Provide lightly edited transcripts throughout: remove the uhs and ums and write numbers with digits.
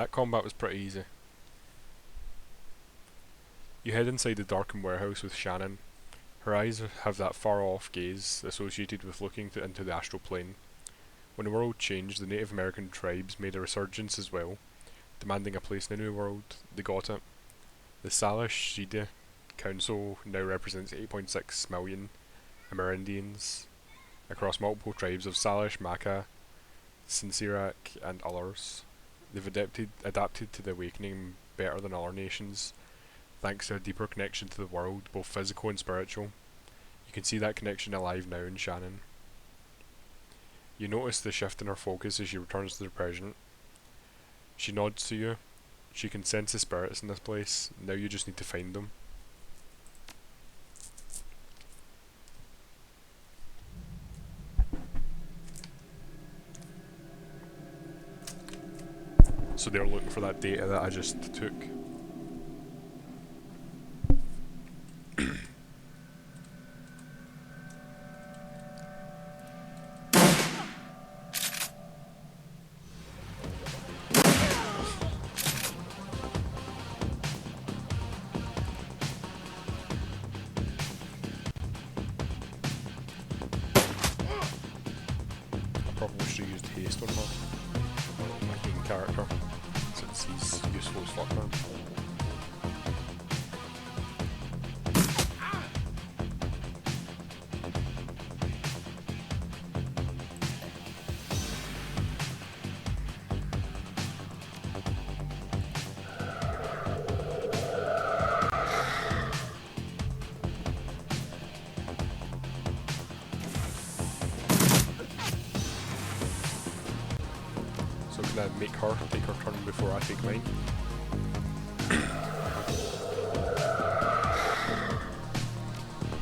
That combat was pretty easy. You head inside the darkened warehouse with Shannon. Her eyes have that far-off gaze associated with looking into the astral plane. When the world changed, the Native American tribes made a resurgence as well, demanding a place in the new world. They got it. The Salish Shida Council now represents 8.6 million Amerindians across multiple tribes of Salish, Maka, Sincirak, and others. They've adapted to the awakening better than other nations, thanks to a deeper connection to the world, both physical and spiritual. You can see that connection alive now in Shannon. You notice the shift in her focus as she returns to the present. She nods to you. She can sense the spirits in this place. Now you just need to find them. So they're looking for that data that I just took. I probably should have used haste on her, my main character, since he's useful as fuck now. So can I make her take her turn before I take mine?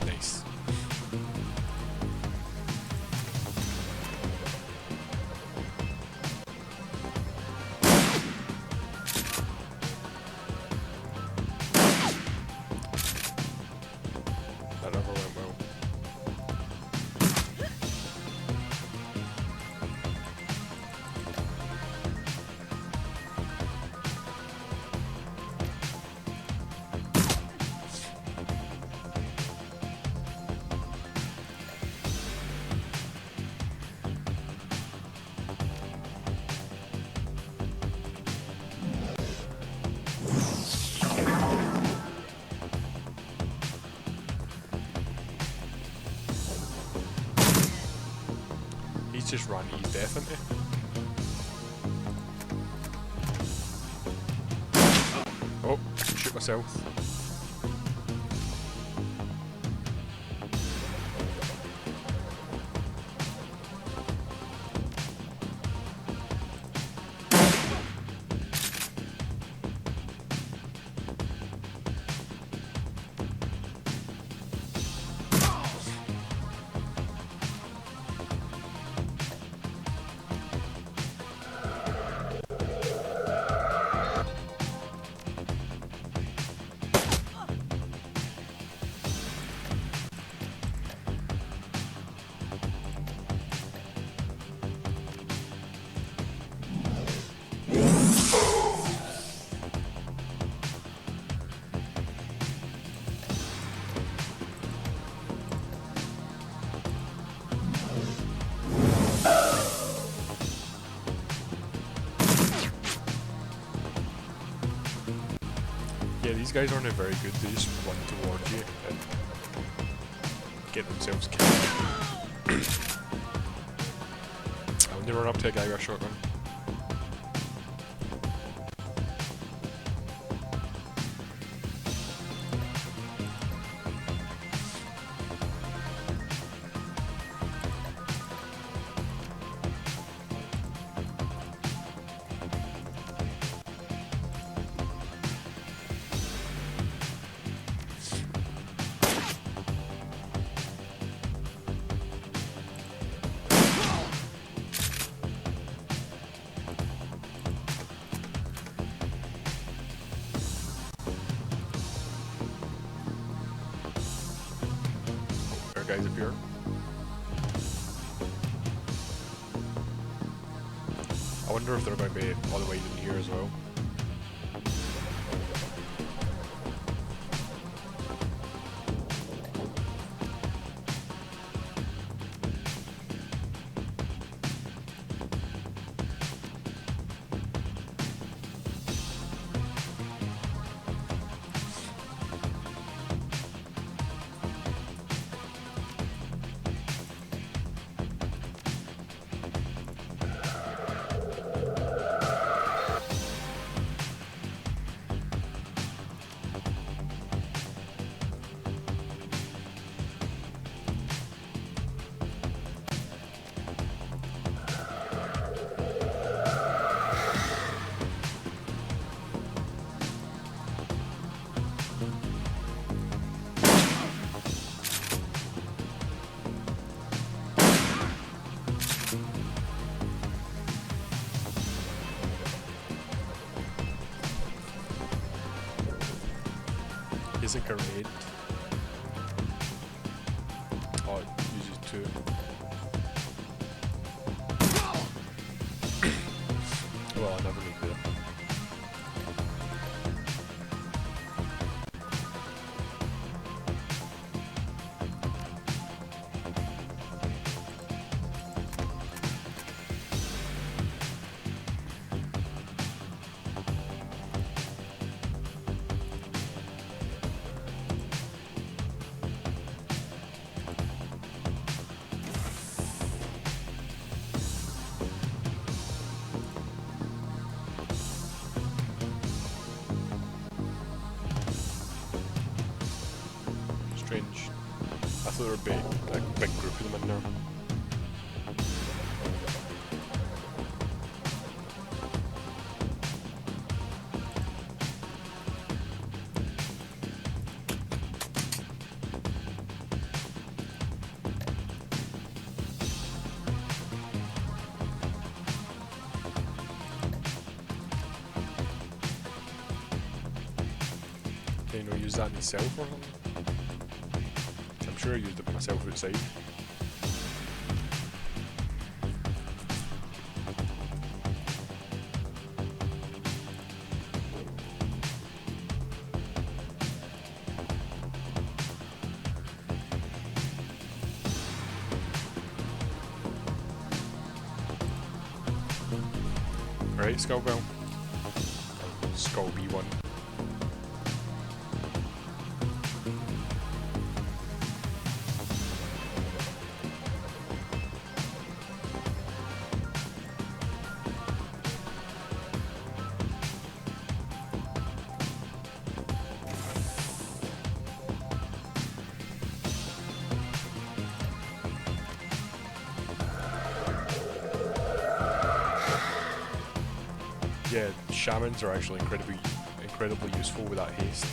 Nice. That never went well. He's just run his death into it. Oh, I can shoot myself. Yeah, these guys aren't very good, they just run towards you and get themselves killed. I would never run up to a guy with a shotgun. Guys appear. I wonder if they're going to be all the way in here as well. doesn't grenade. Oh, it uses 2. Well, I never need that. Strange. I thought there would be a big group of them in there. Can you not use that myself or something? I'm sure I used it myself outside. Right, Skullbell. Skull B1. Yeah, shamans are actually incredibly useful with that haste.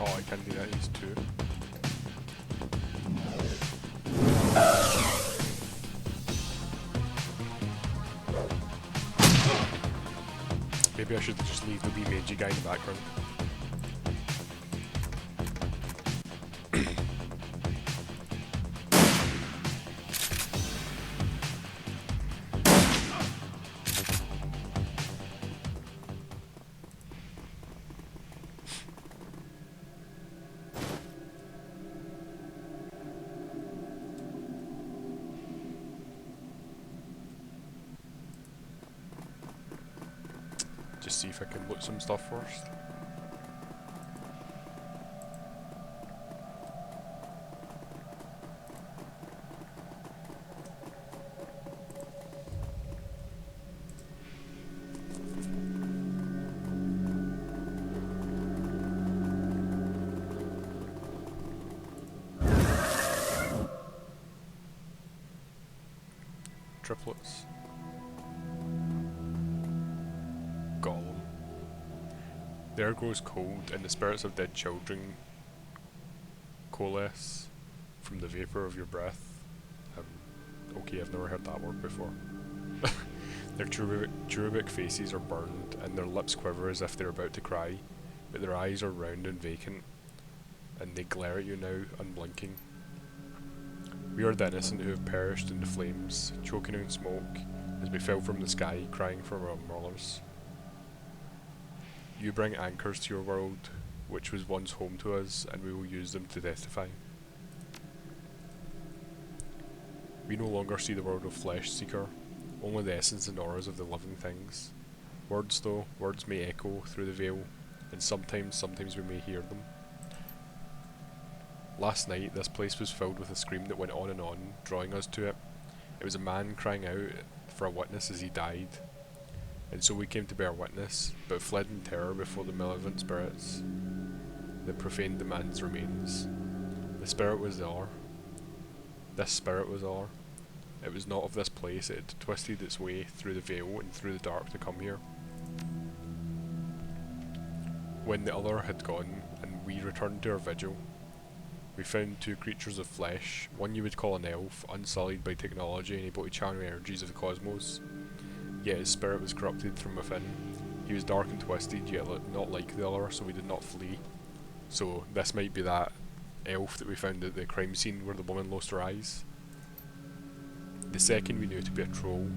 Oh, I can do that, he's 2. Maybe I should just leave the wee Meiji guy in the background. Just see if I can loot some stuff first. Triplets. Golem. The air grows cold, and the spirits of dead children coalesce from the vapour of your breath. Okay, I've never heard that word before. Their cherubic faces are burned, and their lips quiver as if they're about to cry, but their eyes are round and vacant, and they glare at you now, unblinking. We are the innocent who have perished in the flames, choking in smoke, as we fell from the sky, crying for our mothers. You bring anchors to your world, which was once home to us, and we will use them to testify. We no longer see the world of Flesh Seeker, only the essence and auras of the living things. Words though, words may echo through the veil, and sometimes we may hear them. Last night, this place was filled with a scream that went on, drawing us to it. It was a man crying out for a witness as he died, and so we came to bear witness, but fled in terror before the malevolent spirits that profaned the man's remains. The spirit was there. This spirit was there. It was not of this place. It had twisted its way through the veil and through the dark to come here. When the other had gone, and we returned to our vigil, we found two creatures of flesh, one you would call an elf, unsullied by technology and able to channel energies of the cosmos, yet his spirit was corrupted from within. He was dark and twisted, yet not like the other, so we did not flee. So this might be that elf that we found at the crime scene where the woman lost her eyes. The second we knew to be a troll.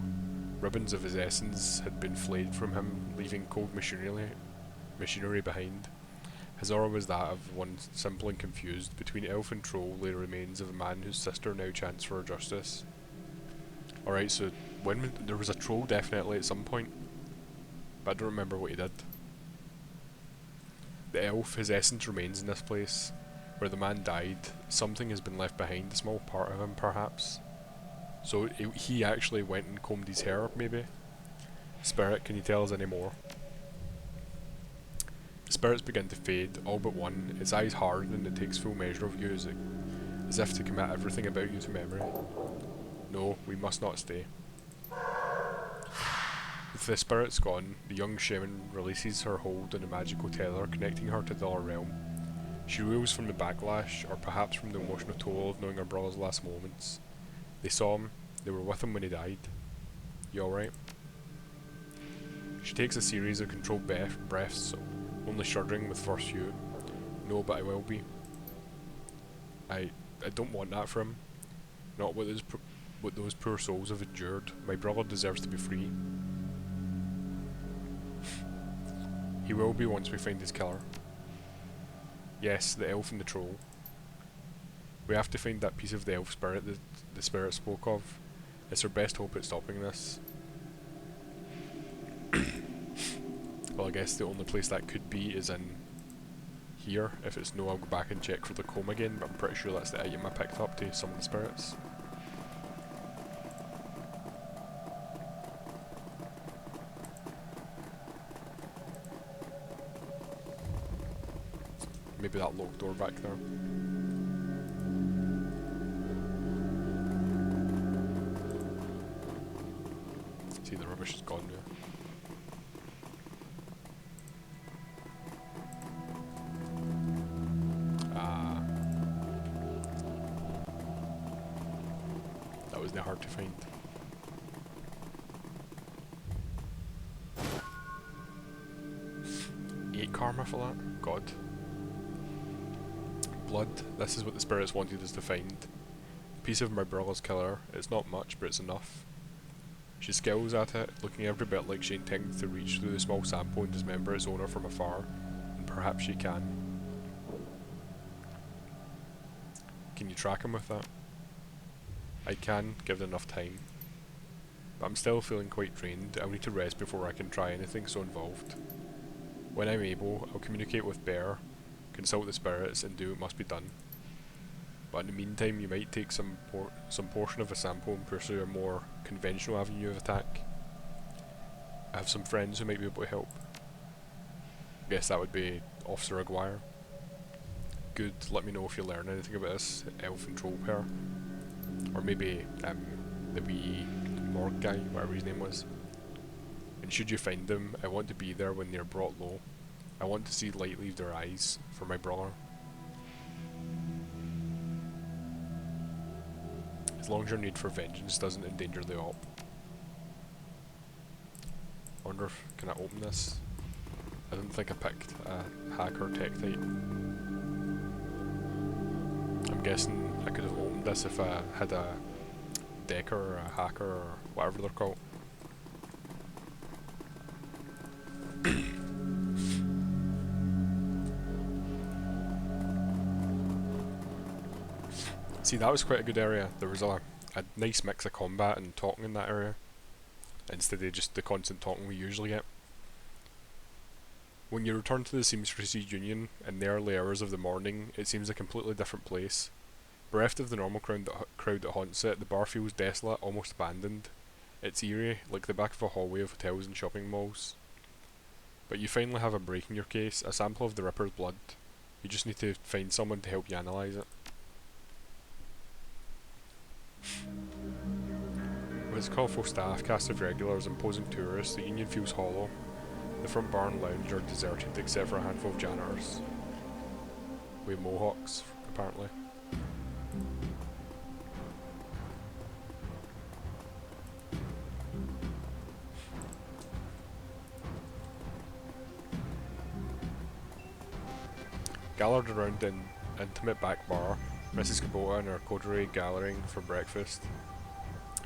Ribbons of his essence had been flayed from him, leaving cold machinery behind. His aura was that of one simple and confused. Between elf and troll lay the remains of a man whose sister now chants for her justice. Alright, so there was a troll definitely at some point, but I don't remember what he did. The elf, his essence remains in this place. Where the man died, something has been left behind, a small part of him perhaps. So he actually went and combed his hair, maybe? Spirit, can you tell us any more? The spirits begin to fade, all but one. Its eyes harden and it takes full measure of you as if to commit everything about you to memory. No, we must not stay. With the spirits gone, the young shaman releases her hold on a magical tether connecting her to the other realm. She reels from the backlash, or perhaps from the emotional toll of knowing her brother's last moments. They saw him, they were with him when he died. You alright? She takes a series of controlled breaths, only shuddering with first few. No, but I will be. I don't want that for him. Not what those poor souls have endured. My brother deserves to be free. He will be once we find his killer. Yes, the elf and the troll. We have to find that piece of the elf spirit that the spirit spoke of. It's our best hope at stopping this. Well, I guess the only place that could be is in here. If it's no, I'll go back and check for the comb again, but I'm pretty sure that's the item I picked up to summon the spirits. Maybe that locked door back there. See, the rubbish is gone now. Ah. That wasn't hard to find. karma for that? God. Blood. This is what the spirits wanted us to find. A piece of my brother's killer. It's not much, but it's enough. She scowls at it, looking every bit like she intended to reach through the small sample and dismember its owner from afar. And perhaps she can. Can you track him with that? I can, given enough time. But I'm still feeling quite drained. I'll need to rest before I can try anything so involved. When I'm able, I'll communicate with Bear, consult the spirits, and do what must be done. But in the meantime, you might take some portion of a sample and pursue a more conventional avenue of attack. I have some friends who might be able to help. I guess that would be Officer Aguirre. Good, let me know if you learn anything about this elf and troll pair. Or maybe the wee morgue guy, whatever his name was. And should you find them, I want to be there when they're brought low. I want to see light leave their eyes for my brother. As long as your need for vengeance doesn't endanger the op. Wonder if, can I open this? I don't think I picked a hacker tech type. I'm guessing I could have opened this if I had a decker or a hacker or whatever they're called. See, that was quite a good area. There was a nice mix of combat and talking in that area, instead of just the constant talking we usually get. When you return to the Seamstresses Union in the early hours of the morning, it seems a completely different place. Bereft of the normal crowd that haunts it, the bar feels desolate, almost abandoned. It's eerie, like the back of a hallway of hotels and shopping malls. But you finally have a break in your case, a sample of the Ripper's blood. You just need to find someone to help you analyse it. With its colourful staff, cast of regulars, imposing tourists, the Union feels hollow. The front bar and lounge are deserted except for a handful of janitors. With mohawks, apparently. Gathered around an intimate back bar, Mrs. Kubota and her coterie gathering for breakfast,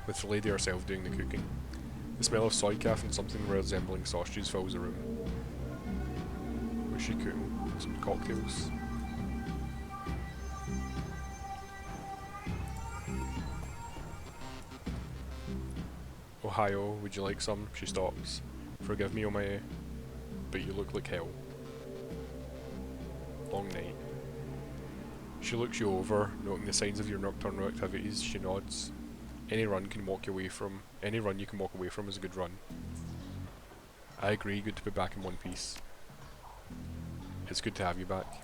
with the lady herself doing the cooking. The smell of soy calf and something resembling sausages fills the room. What's she cooking? Some cocktails? Ohio, would you like some? She stops. Forgive me, Omae, but you look like hell. Long night. She looks you over, noting the signs of your nocturnal activities. She nods. Any run you can walk away from is a good run. I agree, good to be back in one piece. It's good to have you back.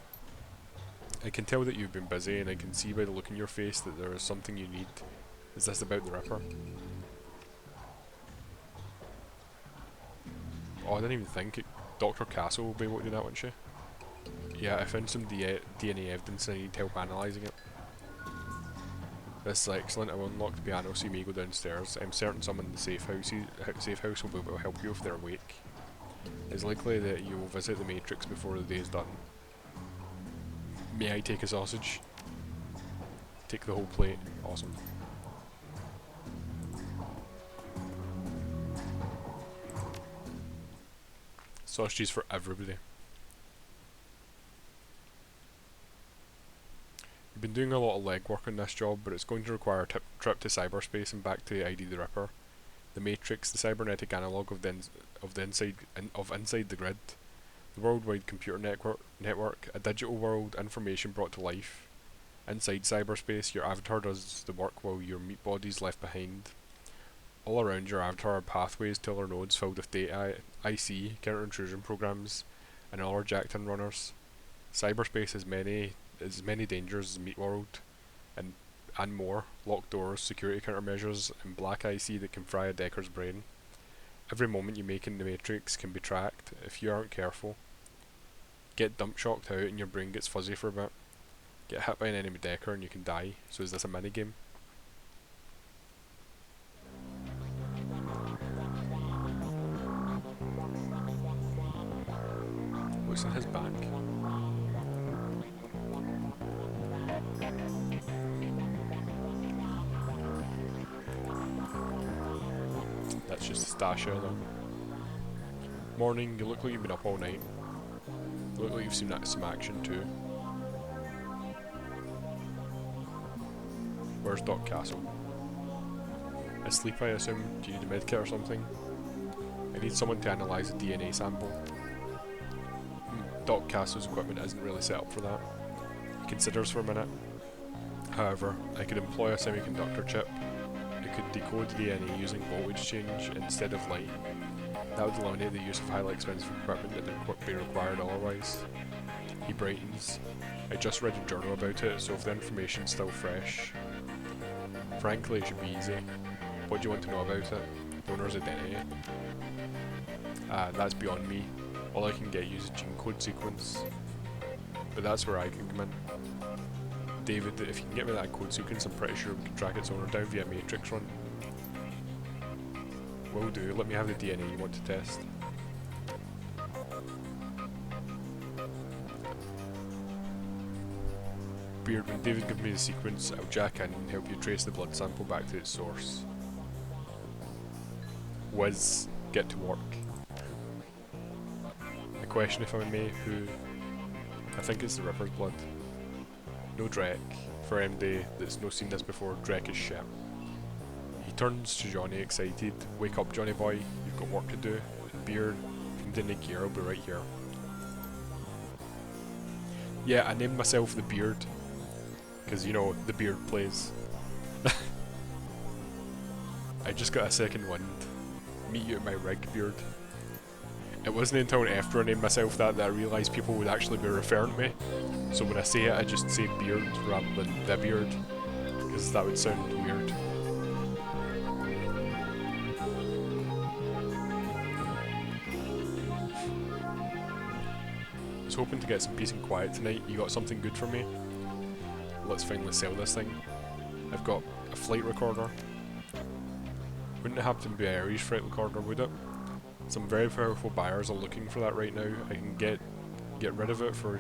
I can tell that you've been busy, and I can see by the look in your face that there is something you need. Is this about the Ripper? Oh, I didn't even think it. Dr. Castle will be able to do that, wouldn't she? Yeah, I found some DNA evidence and I need help analysing it. This is excellent. I will unlock the piano, see me go downstairs. I'm certain someone in the safe house will be able to help you if they're awake. It's likely that you will visit the Matrix before the day is done. May I take a sausage? Take the whole plate. Awesome. Sausages for everybody. You've been doing a lot of legwork on this job, but it's going to require a trip to cyberspace and back to ID the Ripper. The Matrix, the cybernetic analogue of inside the grid. The worldwide computer network, a digital world, information brought to life. Inside cyberspace, your avatar does the work while your meat body's left behind. All around your avatar are pathways to other nodes filled with data, IC, counter-intrusion programs, and other jacked-in runners. Cyberspace has many dangers as Meat World, and more. Locked doors, security countermeasures, and black IC that can fry a Decker's brain. Every moment you make in the Matrix can be tracked if you aren't careful. Get dump shocked out and your brain gets fuzzy for a bit. Get hit by an enemy Decker and you can die. So is this a minigame? what's in his back? That's just a stash out there. Morning, you look like you've been up all night. You look like you've seen some action too. Where's Doc Castle? Asleep, I assume? Do you need a medkit or something? I need someone to analyse a DNA sample. Doc Castle's equipment isn't really set up for that. He considers for a minute. However, I could employ a semiconductor chip. It could decode DNA using voltage change instead of light. That would eliminate the use of highly expensive equipment that would be required otherwise. He brightens. I just read a journal about it, so if the information's still fresh. Frankly, it should be easy. What do you want to know about it? The owner's identity. That's beyond me. All I can get you is a gene code sequence. But that's where I can come in. David, if you can get me that code sequence, I'm pretty sure we can track its owner down via matrix run. Will do, let me have the DNA you want to test. Beard, when David gives me the sequence, I'll jack in and help you trace the blood sample back to its source. Whiz, get to work. A question, if I may, who... I think it's the Ripper's blood. No Drek. For MD that's no seen this before, Drek is shit. He turns to Johnny excited. Wake up, Johnny boy, you've got work to do. Beard, come to the gear, I'll be right here. Yeah, I named myself the Beard. Because, you know, the Beard plays. I just got a second wind. Meet you at my rig, Beard. It wasn't until after I named myself that I realised people would actually be referring to me. So when I say it, I just say Beard rather than the Beard. Because that would sound weird. I was hoping to get some peace and quiet tonight. You got something good for me? Let's finally sell this thing. I've got a flight recorder. Wouldn't it happen to be an Irish flight recorder, would it? Some very powerful buyers are looking for that right now. I can get rid of it for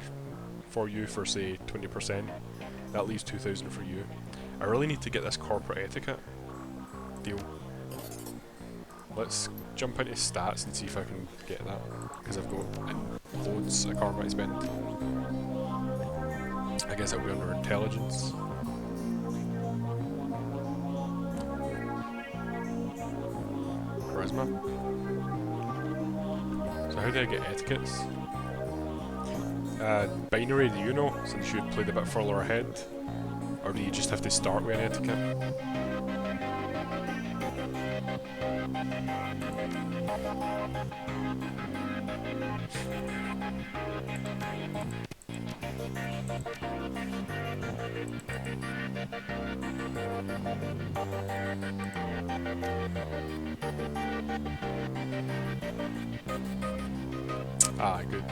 you for say 20%. That leaves 2,000 for you. I really need to get this corporate etiquette. Deal. Let's jump into stats and see if I can get that. Because I've got loads of karma to spend. I guess it'll be under intelligence. Charisma. So how do I get etiquettes? Binary, do you know, since you played a bit further ahead? Or do you just have to start with an etiquette? Ah, good.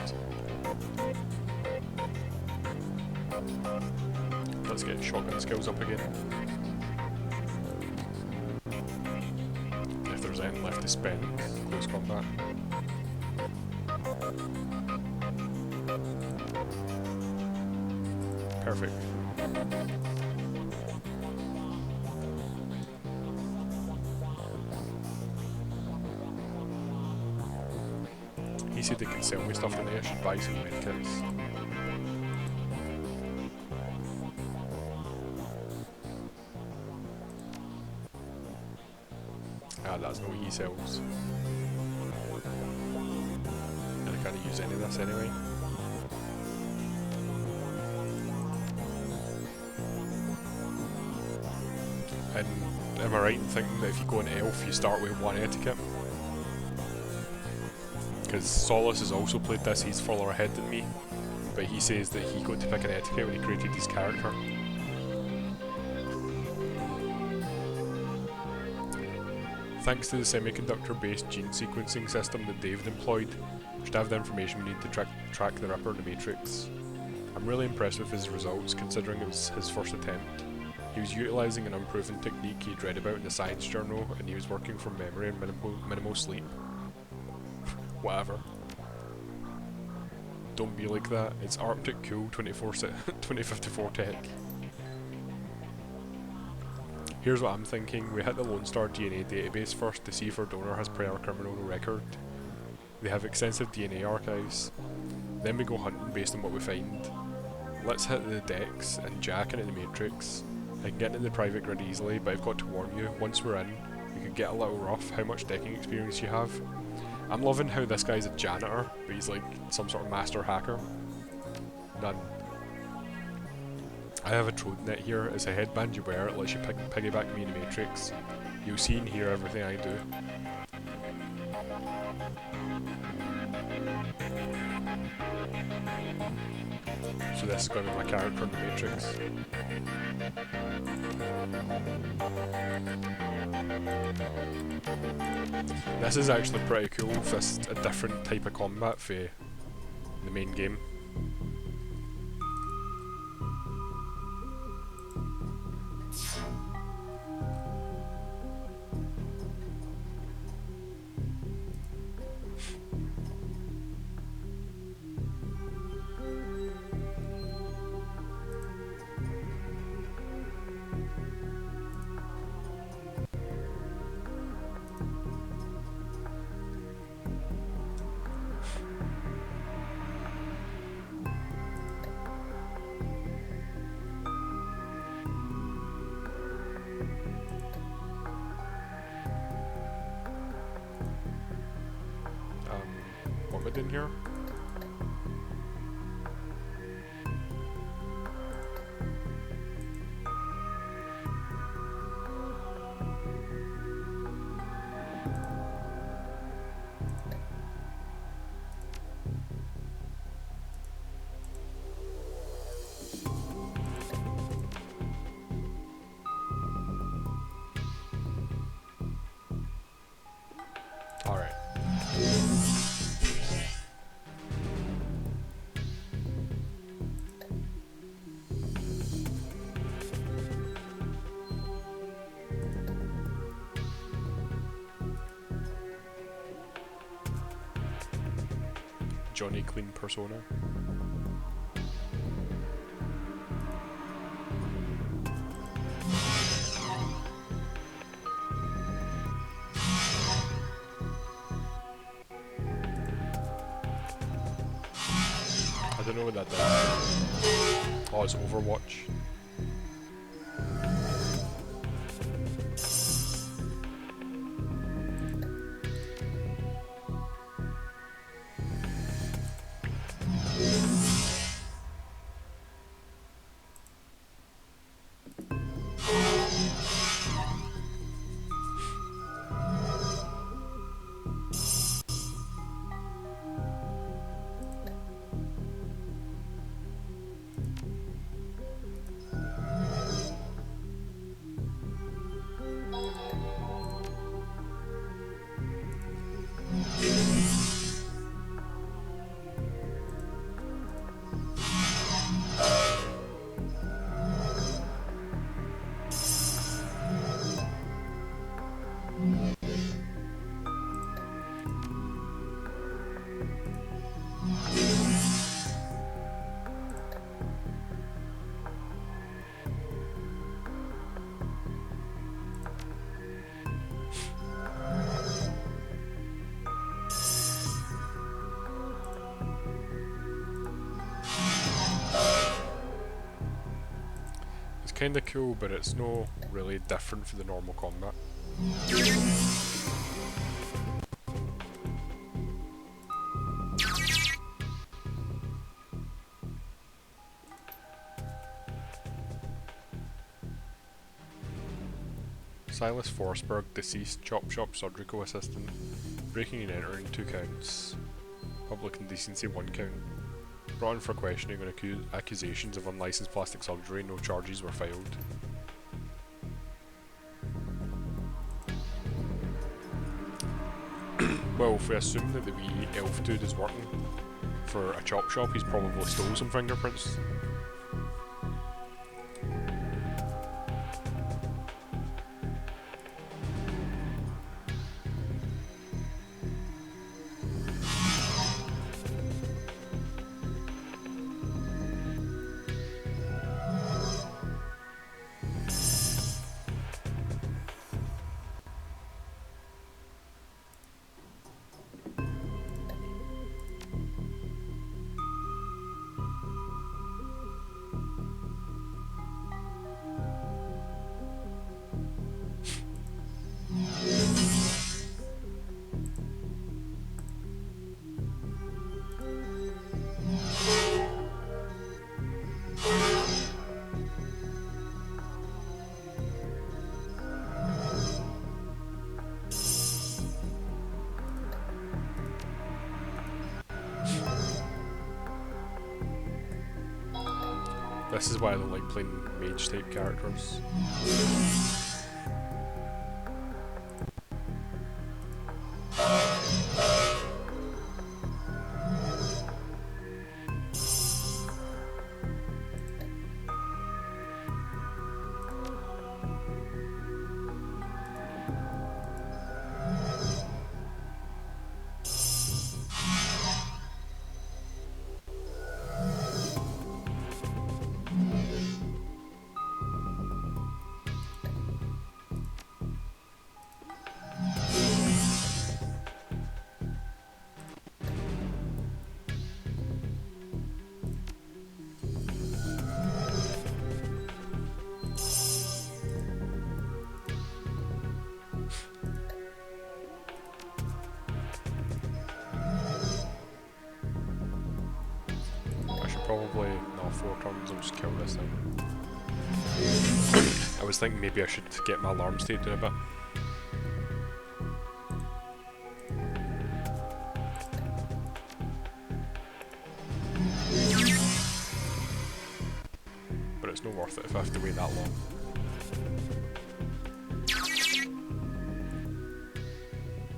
Let's get shotgun skills up again. If there's anything left to spend, close combat. Perfect. He said they could sell me stuff in there, I should buy some medkits. Ah, that's not what he sells. And I can't use any of this anyway. And am I right in thinking that if you go on Elf, you start with one etiquette? Because Solus has also played this, he's further ahead than me, but he says that he got to pick an etiquette when he created his character. Thanks to the semiconductor-based gene sequencing system that David employed, we should have the information we need to track the Ripper in the Matrix. I'm really impressed with his results, considering it was his first attempt. He was utilising an unproven technique he'd read about in the science journal, and he was working from memory and minimal sleep. Whatever. Don't be like that. It's Arctic Cool 2054 tech. Here's what I'm thinking. We hit the Lone Star DNA database first to see if our donor has prior criminal record. They have extensive DNA archives. Then we go hunting based on what we find. Let's hit the decks and jack into the Matrix. I can get into the private grid easily, but I've got to warn you, once we're in, we could get a little rough how much decking experience you have. I'm loving how this guy's a janitor, but he's like some sort of master hacker. None. I have a Trode net here. It's a headband you wear. It lets you piggyback me in the Matrix. You'll see and hear everything I do. So this is going to be my character in the Matrix. This is actually pretty cool. This is a different type of combat for the main game. What am I doing here? Alright. Johnny Clean persona. I don't know what that does. Oh, it's Overwatch. Kinda cool, but it's no really different from the normal combat. Silas Forsberg, deceased, Chop Shop surgical assistant, breaking and entering 2 counts, public indecency 1 count. Brought in for questioning on accusations of unlicensed plastic surgery, no charges were filed. Well, if we assume that the wee elf dude is working for a chop shop, he's probably stole some fingerprints. This is why I don't like playing mage type characters. Probably not 4 turns, I'll just kill this thing. I was thinking maybe I should get my alarm state down a bit. But it's not worth it if I have to wait that long.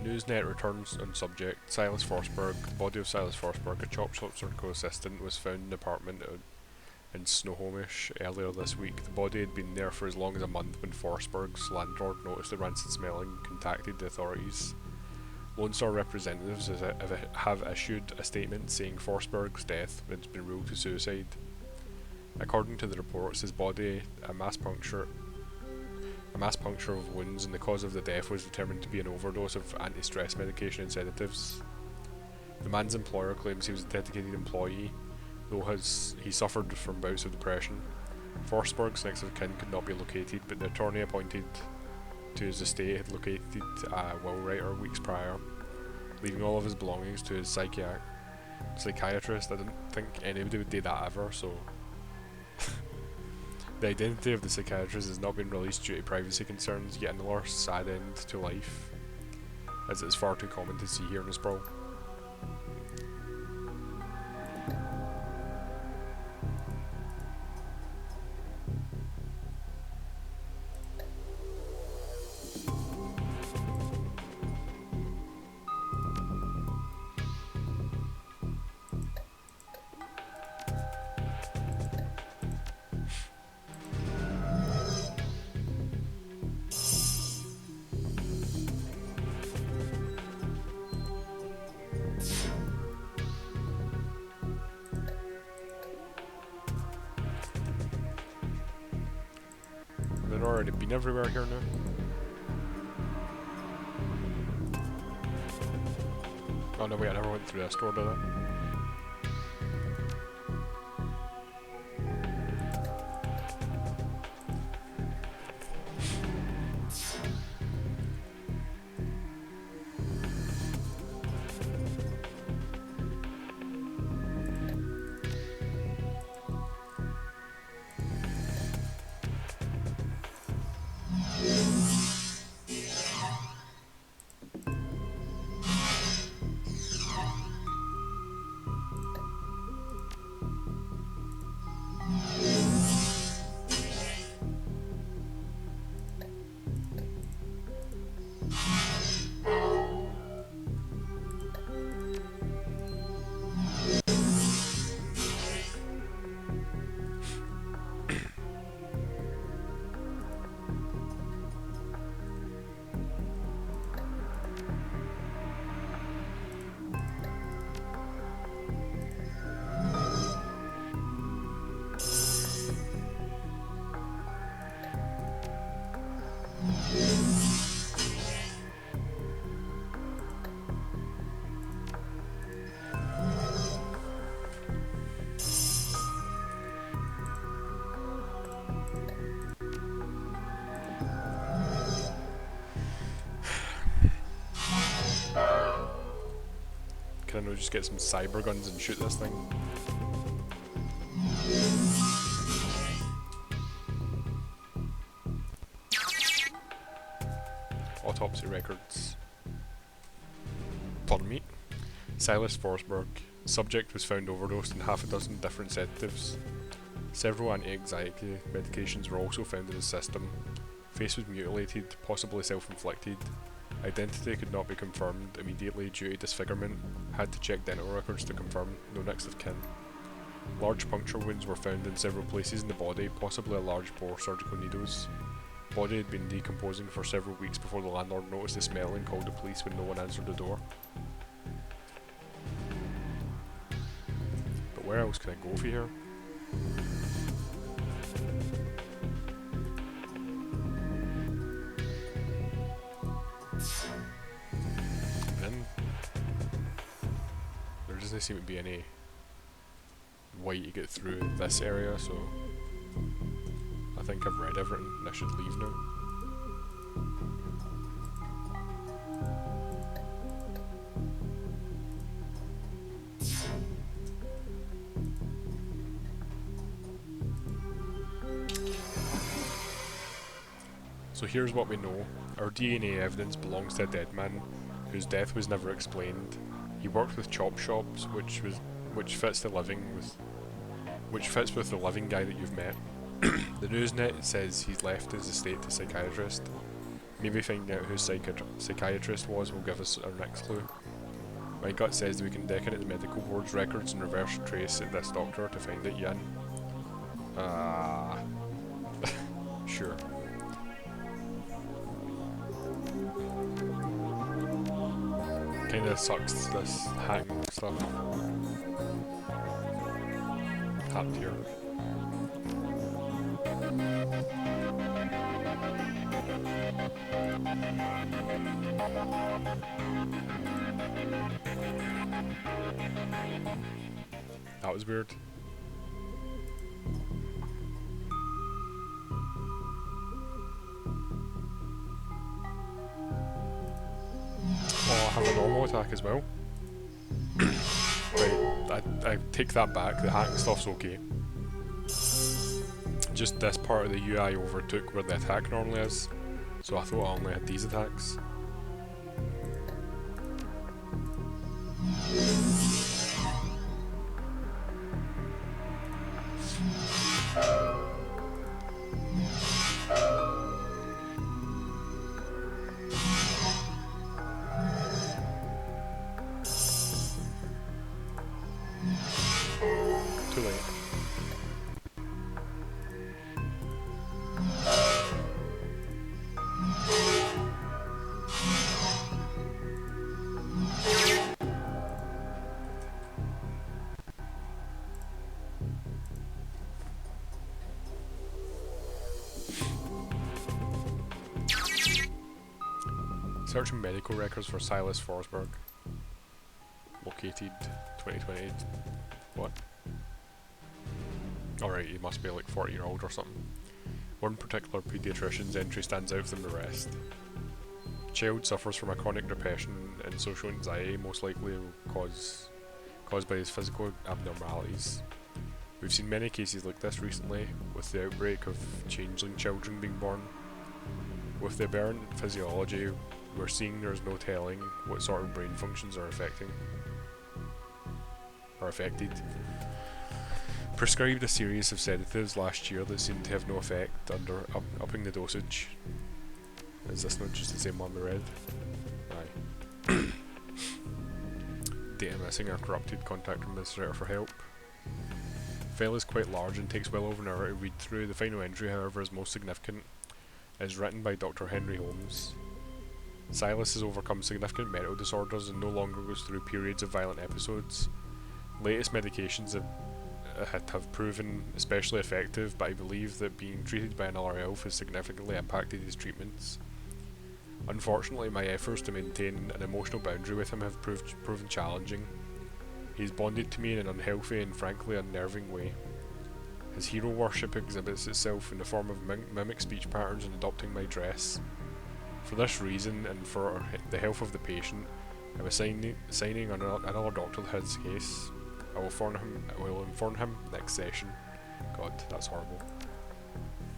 Newsnet returns on subject. Silas Forsberg. The body of Silas Forsberg, a chop shop circle assistant, was found in an apartment in Snohomish earlier this week. The body had been there for as long as a month when Forsberg's landlord noticed the rancid smell and contacted the authorities. Lone Star representatives have issued a statement saying Forsberg's death has been ruled a suicide. According to the reports, his body, a mass puncture of wounds, and the cause of the death was determined to be an overdose of anti-stress medication and sedatives. The man's employer claims he was a dedicated employee, though he suffered from bouts of depression. Forsberg's next of kin could not be located, but the attorney appointed to his estate had located a will writer weeks prior, leaving all of his belongings to his psychiatrist. I didn't think anybody would do that ever, so... The identity of the psychiatrist has not been released due to privacy concerns, yet another sad end to life, as it is far too common to see here in the sprawl. I've already been everywhere here now. Oh no, wait, I never went through this door, did I? Can I just get some cyber guns and shoot this thing? Autopsy records. Pardon me. Silas Forsberg. Subject was found overdosed in half a dozen different sedatives. Several anti-anxiety medications were also found in his system. Face was mutilated, possibly self-inflicted. Identity could not be confirmed immediately due to disfigurement. Had to check dental records to confirm, no next of kin. Large puncture wounds were found in several places in the body, possibly a large bore surgical needles. Body had been decomposing for several weeks before the landlord noticed the smell and called the police when no one answered the door. But where else can I go for here? Then there doesn't seem to be any way to get through this area, so I think I've read everything and I should leave now. So here's what we know. Our DNA evidence belongs to a dead man whose death was never explained. He worked with chop shops, which fits with the living guy that you've met. The Newsnet says he's left his estate to psychiatrist. Maybe finding out who psychiatrist was will give us our next clue. My gut says that we can deck into the medical board's records and reverse trace this doctor to find it, Jan. Sure. Kinda sucks, this hacking stuff. Top tier. That was weird. Oh, I have a normal attack as well. Right, I take that back, the hacking stuff's okay. Just this part of the UI overtook where the attack normally is, so I thought I only had these attacks. Too late. Searching medical records for Silas Forsberg. Located 2028. What? Alright, he must be like 40-year-old or something. One particular paediatrician's entry stands out from the rest. Child suffers from a chronic depression and social anxiety, most likely caused by his physical abnormalities. We've seen many cases like this recently, with the outbreak of changeling children being born. With the aberrant physiology, we're seeing there's no telling what sort of brain functions are affected. Prescribed a series of sedatives last year that seemed to have no effect under upping the dosage. Is this not just the same one we read? Aye. Data missing, a corrupted contact administrator for help. File is quite large and takes well over an hour to read through. The final entry, however, is most significant. It is written by Dr. Henry Holmes. Silas has overcome significant mental disorders and no longer goes through periods of violent episodes. Latest medications have proven especially effective, but I believe that being treated by another elf has significantly impacted his treatments. Unfortunately, my efforts to maintain an emotional boundary with him have proven challenging. He is bonded to me in an unhealthy and frankly unnerving way. His hero worship exhibits itself in the form of mimic speech patterns and adopting my dress. For this reason, and for the health of the patient, I was signing another doctor to his case. I will inform him next session. God, that's horrible.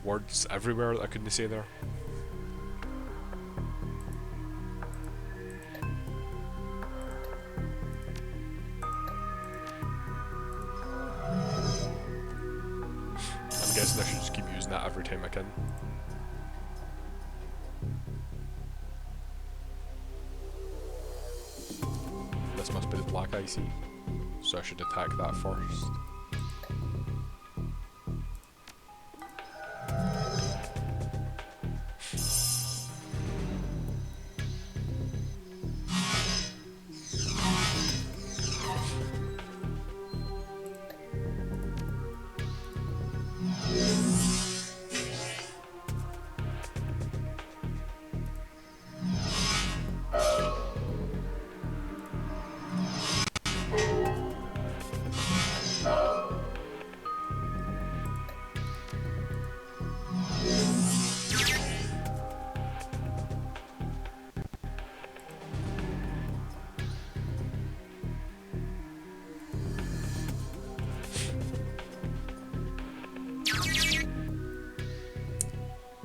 Words everywhere that I couldn't say there. guessing I should just keep using that every time I can. This must be the black I see, so I should attack that first.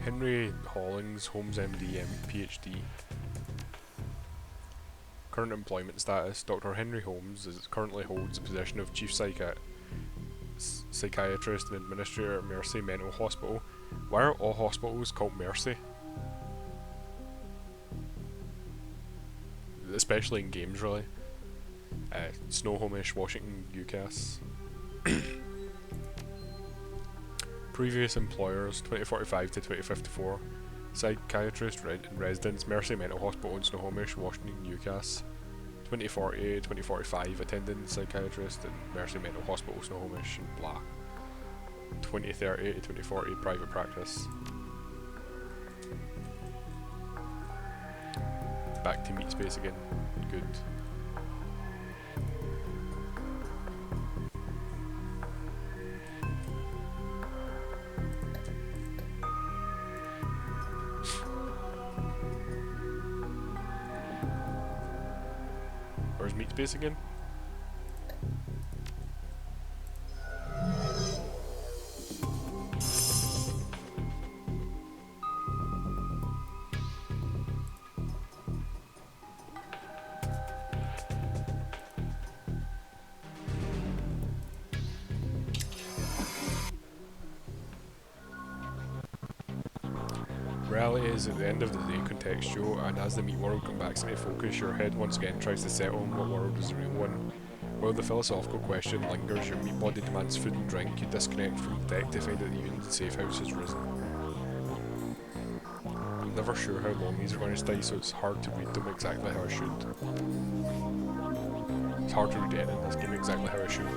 Henry Hollings, Holmes MD, PhD. Current employment status: Dr. Henry Holmes currently holds the position of Chief Psychiatrist and Administrator at Mercy Mental Hospital. Why are all hospitals called Mercy? Especially in games, really. Snohomish, Washington, UCAS. Previous employers: 2045 to 2054. Psychiatrist in residence, Mercy Mental Hospital in Snohomish, Washington, UCAS. 2040 to 2045, attending psychiatrist in Mercy Mental Hospital, Snohomish, and blah. 2030 to 2040, private practice. Back to meat space again. Good. Where's meat space again? Reality is at the end of the day contextual, and as the meat world comes back into focus, your head once again tries to settle on what world is the real one. While the philosophical question lingers, your meat body demands food and drink, you disconnect from the deck to find that the union's safe house has risen. I'm never sure how long these are going to stay, so it's hard to read them exactly how I should. It's hard to read it in this game exactly how I should.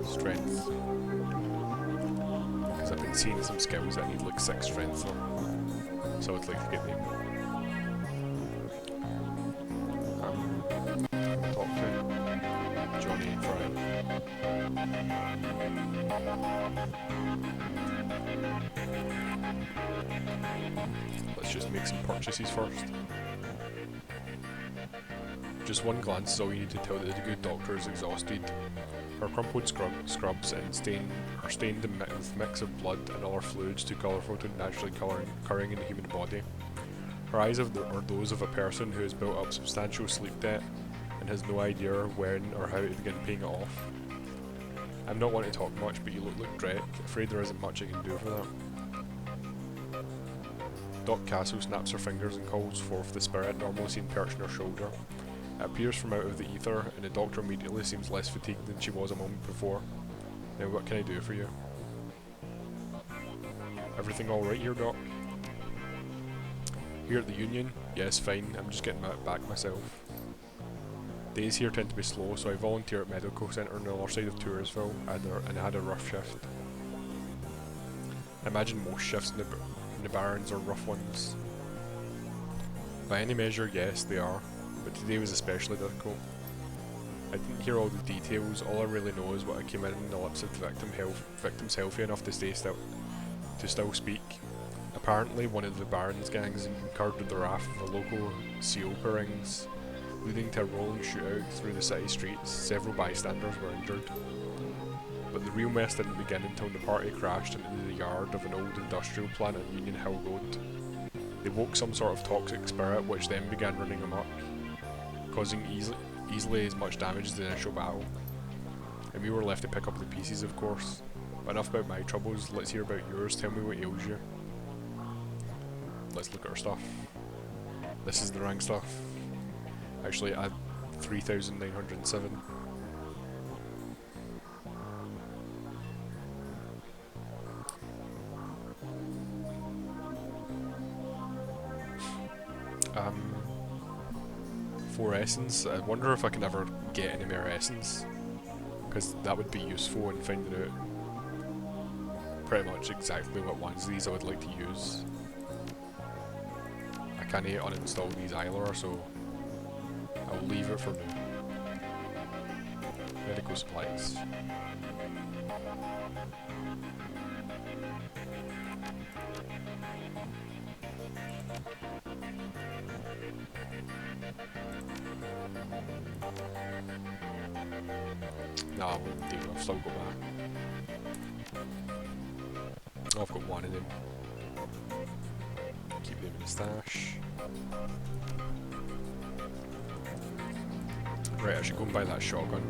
Strength. Because I've been seeing some skills that need like 6 strength on. So I'd like to get them. Talk to Johnny Fry. Let's just make some purchases first. Just one glance is all you need to tell that the good doctor is exhausted. Her crumpled scrubs and are stained with mix of blood and other fluids too colourful to naturally occurring in the human body. Her eyes are those of a person who has built up substantial sleep debt and has no idea when or how to begin paying it off. I'm not wanting to talk much, but you look like Drek. Afraid there isn't much I can do for that. Doc Castle snaps her fingers and calls forth the spirit normally seen perched on her shoulder. It appears from out of the ether, and the doctor immediately seems less fatigued than she was a moment before. Now what can I do for you? Everything alright here, Doc? Here at the Union? Yes, fine. I'm just getting back myself. Days here tend to be slow, so I volunteer at Medical Centre on the other side of Toursville, and I had a rough shift. I imagine most shifts in the Barrens are rough ones. By any measure, yes, they are. But today was especially difficult. I didn't hear all the details. All I really know is what I came in the lips of the victims healthy enough to still speak. Apparently, one of the Barons gangs incurred the wrath of the local Seopa rings, leading to a rolling shootout through the city streets. Several bystanders were injured. But the real mess didn't begin until the party crashed into the yard of an old industrial plant on Union Hill Road. They woke some sort of toxic spirit, which then began running amok, easily as much damage as the initial battle, and we were left to pick up the pieces, of course. But enough about my troubles, let's hear about yours. Tell me what ails you. Let's look at our stuff. This is the rank stuff. Actually, I had 3,907. Um, 4 essence. I wonder if I can ever get any more essence, because that would be useful in finding out pretty much exactly what ones of these I would like to use. I can't uninstall these either, so I'll leave it for now. Medical supplies. Nah, I won't deal. I've still got that. Oh, I've got one of them. Keep them in the stash. Right, I should go and buy that shotgun.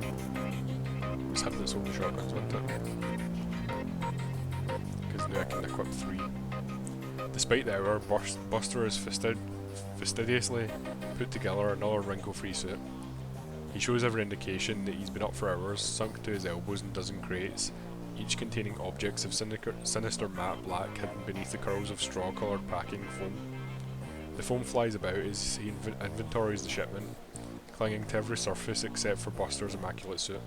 It's him that sold the shotguns, wasn't it? Because now I can equip 3. Despite the hour, Buster has fastidiously put together another wrinkle-free suit. He shows every indication that he's been up for hours, sunk to his elbows in dozen crates, each containing objects of sinister matte black hidden beneath the curls of straw-coloured packing foam. The foam flies about as he inventories the shipment, clinging to every surface except for Buster's immaculate suit.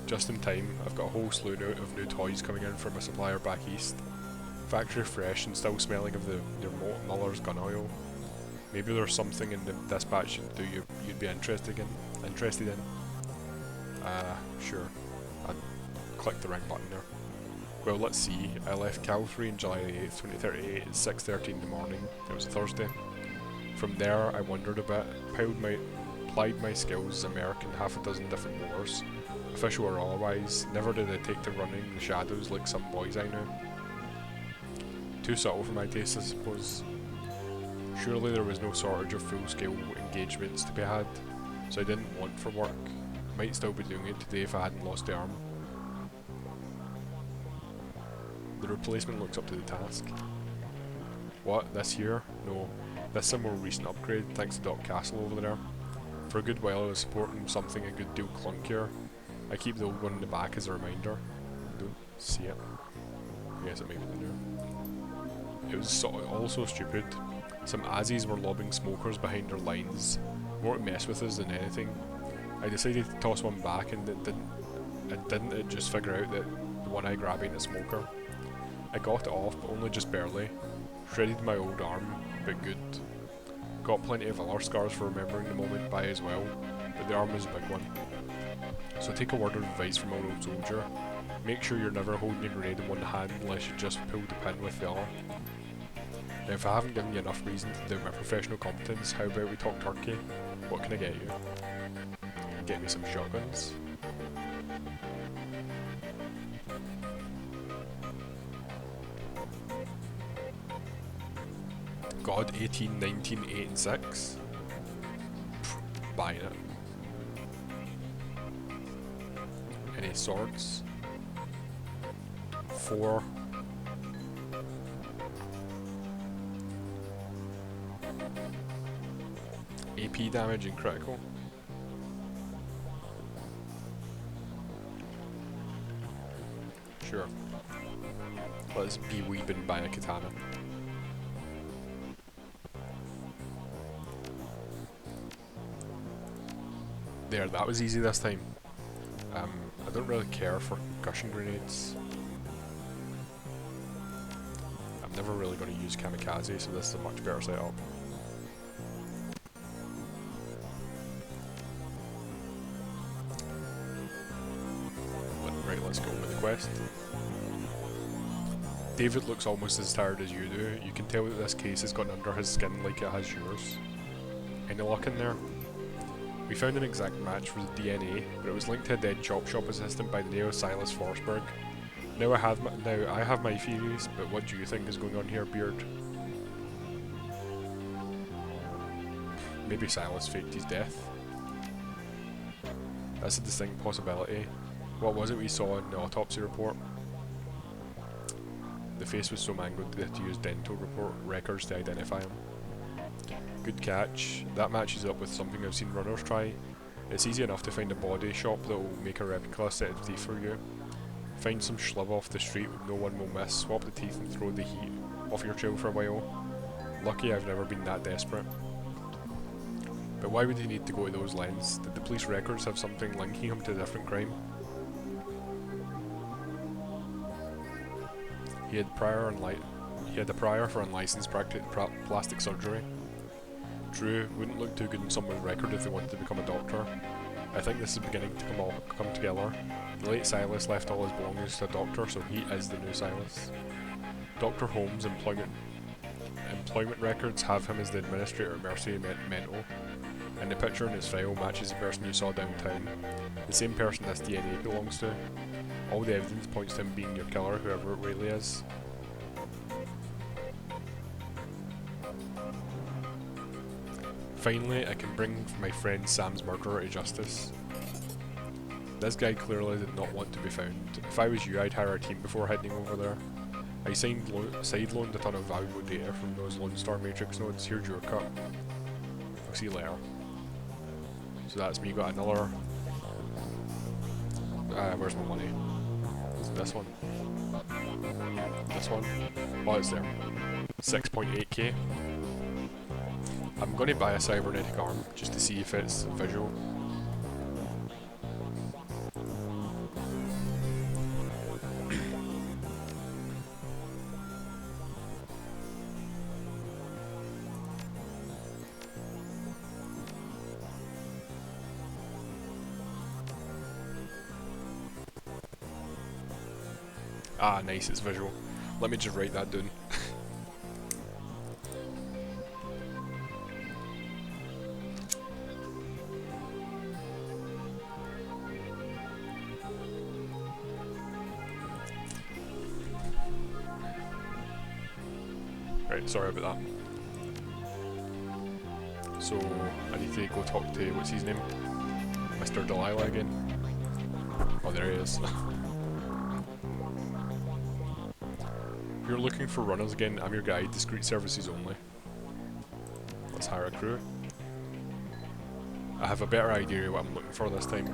Just in time, I've got a whole slew of new toys coming in from a supplier back east. Factory fresh and still smelling of their Muller's gun oil. Maybe there's something in this batch you'd be interested in. Sure. I clicked the right button there. Well, let's see. I left Calvary on July 8th, 2038 at 6:13 in the morning. It was a Thursday. From there, I wandered a bit, plied my skills as American half a dozen different wars, official or otherwise. Never did I take to running the shadows like some boys I know. Too subtle for my taste, I suppose. Surely there was no shortage of full-scale engagements to be had, so I didn't want for work. Might still be doing it today if I hadn't lost the arm. The replacement looks up to the task. What, this here? No, this is a more recent upgrade, thanks to Doc Castle over there. For a good while I was supporting something a good deal clunkier. I keep the old one in the back as a reminder. Don't see it. Yes, it may be the new. It was all so stupid. Some Azzies were lobbing smokers behind their lines, more to mess with us than anything. I decided to toss one back and it didn't just figure out that the one I grabbed ain't a smoker. I got it off, but only just barely. Shredded my old arm, but good. Got plenty of other scars for remembering the moment by as well, but the arm is a big one. So take a word of advice from an old soldier. Make sure you're never holding your grenade in one hand unless you just pull the pin with the other. Now if I haven't given you enough reason to doubt my professional competence, how about we talk turkey? What can I get you? Get me some shotguns. God, 18, 19, 8 and 6? Buying it. Any swords? 4. AP damage and critical. Sure. Let's be weeping by a katana. There, that was easy this time. I don't really care for concussion grenades. I'm never really going to use kamikaze, so this is a much better setup. Right, let's go with the quest. David looks almost as tired as you do. You can tell that this case has gotten under his skin like it has yours. Any luck in there? We found an exact match for the DNA, but it was linked to a dead chop shop assistant by the name of Silas Forsberg. Now I have my theories, but what do you think is going on here, Beard? Maybe Silas faked his death. That's a distinct possibility. What was it we saw in the autopsy report? The face was so mangled they had to use dental report records to identify him. Good catch. That matches up with something I've seen runners try. It's easy enough to find a body shop that will make a replica set of teeth for you. Find some schlub off the street no one will miss, swap the teeth and throw the heat off your chill for a while. Lucky I've never been that desperate. But why would he need to go to those lengths? Did the police records have something linking him to a different crime? He had a prior for unlicensed plastic surgery. True, wouldn't look too good in someone's record if they wanted to become a doctor. I think this is beginning to come together. The late Silas left all his belongings to a doctor, so he is the new Silas. Dr. Holmes' employment records have him as the administrator at Mercy Mental, and the picture in his file matches the person you saw downtown, the same person this DNA belongs to. All the evidence points to him being your killer, whoever it really is. Finally, I can bring my friend Sam's murderer to justice. This guy clearly did not want to be found. If I was you, I'd hire a team before heading over there. I sideloaned a ton of valuable data from those Lone Star Matrix nodes. Here's your cut. I'll see you later. So that's me got another... where's my money? Is it this one? This one? Oh, it's there. 6.8k. I'm going to buy a cybernetic arm just to see if it's visual. Ah, nice, it's visual. Let me just write that down. Right, sorry about that. So, I need to go talk to, what's his name? Mr. Delilah again. Oh, there he is. If you're looking for runners again, I'm your guide, discreet services only. Let's hire a crew. I have a better idea of what I'm looking for this time.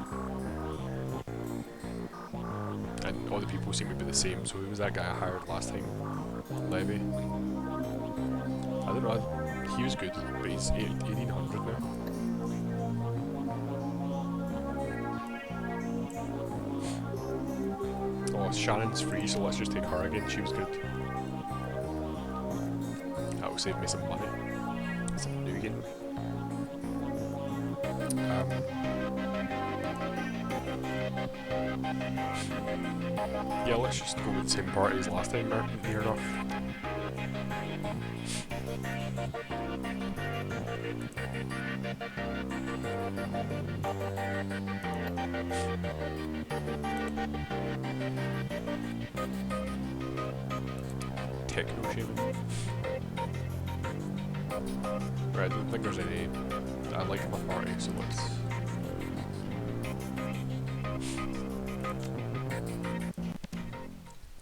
And all the people seem to be the same, so who was that guy I hired last time? Levy. I don't know, he was good, but he's 1800 now. Oh, Shannon's free, so let's just take her again, she was good. That will save me some money. Some nougat. Yeah, let's just go with the same party as last time, near enough. Techno shaman. Right, I don't think there's any that I like in my party, so let's...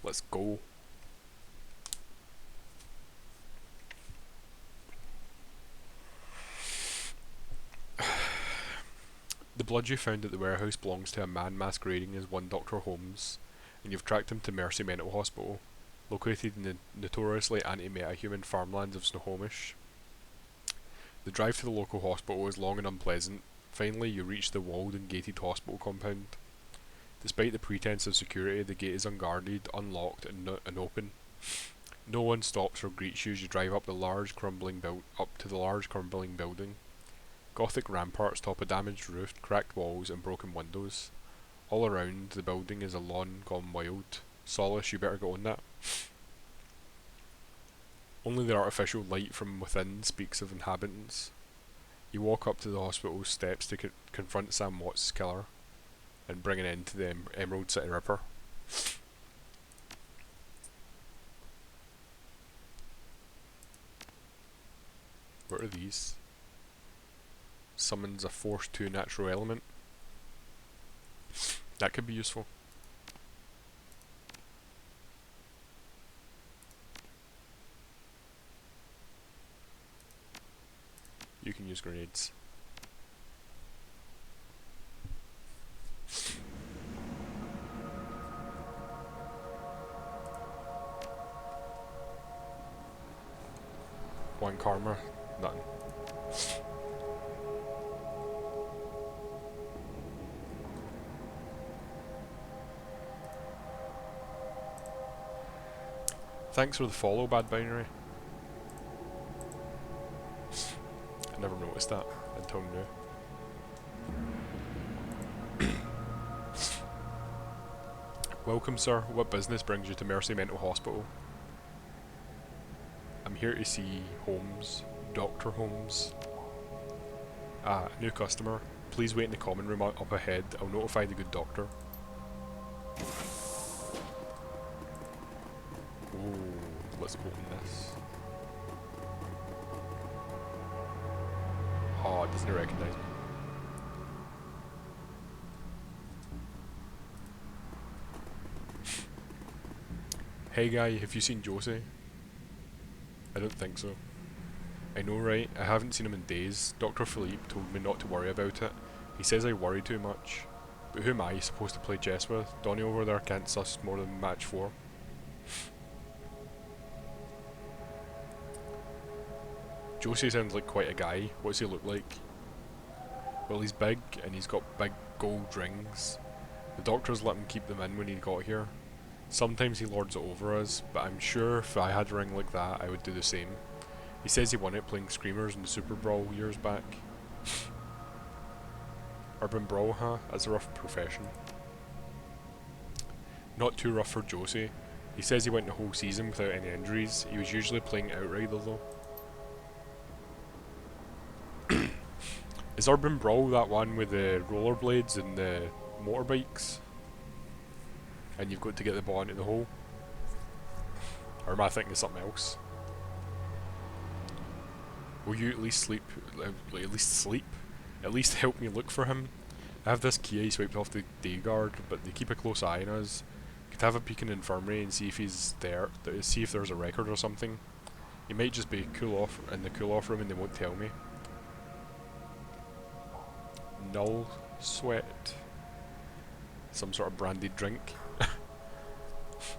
Let's go. The blood you found at the warehouse belongs to a man masquerading as one Dr. Holmes, and you've tracked him to Mercy Mental Hospital, located in the notoriously anti-metahuman farmlands of Snohomish. The drive to the local hospital is long and unpleasant. Finally, you reach the walled and gated hospital compound. Despite the pretense of security, the gate is unguarded, unlocked, and open. No one stops or greets you as you drive up to the large crumbling building. Gothic ramparts top a damaged roof, cracked walls, and broken windows. All around the building is a lawn gone wild. Solace, you better go on that. Only the artificial light from within speaks of inhabitants. You walk up to the hospital steps to confront Sam Watts' killer and bring an end to the Emerald City Ripper. What are these? Summons a Force 2 natural element. That could be useful. You can use grenades. One karma, nothing. Thanks for the follow, Bad Binary. I never noticed that until now. Welcome, sir. What business brings you to Mercy Mental Hospital? I'm here to see Holmes, Dr. Holmes. Ah, a new customer. Please wait in the common room up ahead. I'll notify the good doctor. Ooh, let's open this. Oh, it doesn't recognise me. Hey guy, have you seen Josie? I don't think so. I know, right? I haven't seen him in days. Dr. Philippe told me not to worry about it. He says I worry too much. But who am I supposed to play chess with? Donnie over there can't suss more than match 4. Josie sounds like quite a guy. What's he look like? Well, he's big, and he's got big gold rings. The doctors let him keep them in when he got here. Sometimes he lords it over us, but I'm sure if I had a ring like that, I would do the same. He says he won it playing Screamers in the Super Brawl years back. Urban Brawl, huh? That's a rough profession. Not too rough for Josie. He says he went the whole season without any injuries. He was usually playing Outrider though. Is Urban Brawl that one with the rollerblades and the motorbikes? And you've got to get the ball into the hole? Or am I thinking of something else? Will you at least sleep? At least sleep? At least help me look for him? I have this key I swiped off the day guard, but they keep a close eye on us. Could have a peek in the infirmary and see if he's there, see if there's a record or something. He might just be cool off in the cool off room and they won't tell me. Null sweat. Some sort of brandied drink.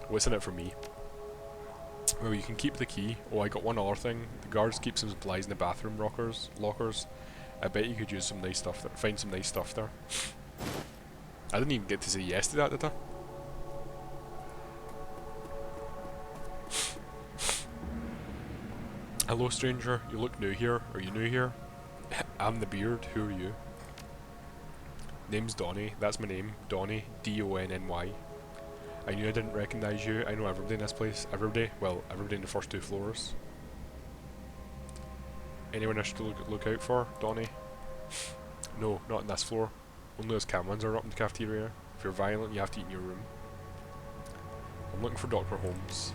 What's in it for me? Well, you can keep the key. Oh, I got one other thing. The guards keep some supplies in the bathroom lockers. I bet you could use some nice stuff there. Find some nice stuff there. I didn't even get to say yes to that, did I? Hello, stranger. You look new here. Are you new here? I'm the beard. Who are you? Name's Donnie. That's my name. Donnie. D-O-N-N-Y. I knew I didn't recognise you. I know everybody in this place. Everybody? Well, everybody in the first 2 floors. Anyone I should look out for? Donnie? No, not on this floor. Only those Camlins are up in the cafeteria. If you're violent, you have to eat in your room. I'm looking for Dr. Holmes.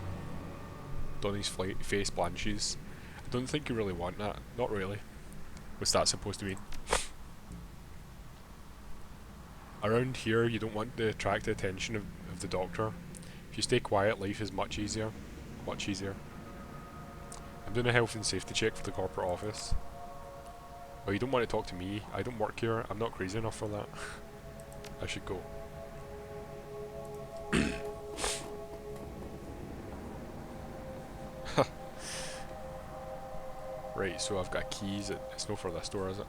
Donnie's face blanches. I don't think you really want that. Not really. What's that supposed to mean? Around here, you don't want to attract the attention of the doctor. If you stay quiet, life is much easier. Much easier. I'm doing a health and safety check for the corporate office. Oh, you don't want to talk to me. I don't work here. I'm not crazy enough for that. I should go. Right, so I've got keys. It's no for this door, is it?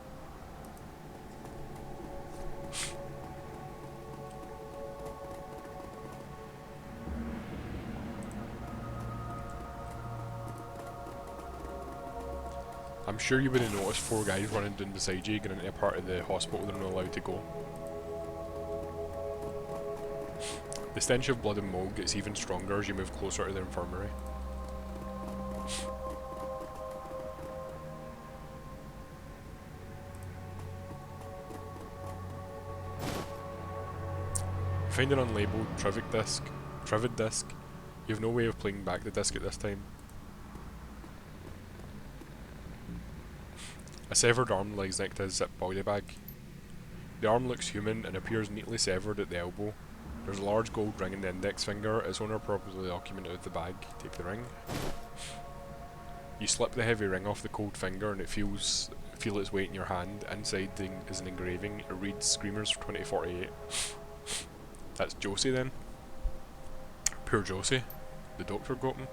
I'm sure you would have noticed 4 guys running down beside you, getting into a part of the hospital they're not allowed to go. The stench of blood and mold gets even stronger as you move closer to the infirmary. Find an unlabeled Trivid disc. You have no way of playing back the disc at this time. A severed arm lies next to his zip body bag. The arm looks human and appears neatly severed at the elbow. There's a large gold ring in the index finger. Its owner probably documented the bag. Take the ring. You slip the heavy ring off the cold finger and feel its weight in your hand. Inside is an engraving. It reads Screamers for 2048. That's Josie then. Poor Josie. The doctor got him.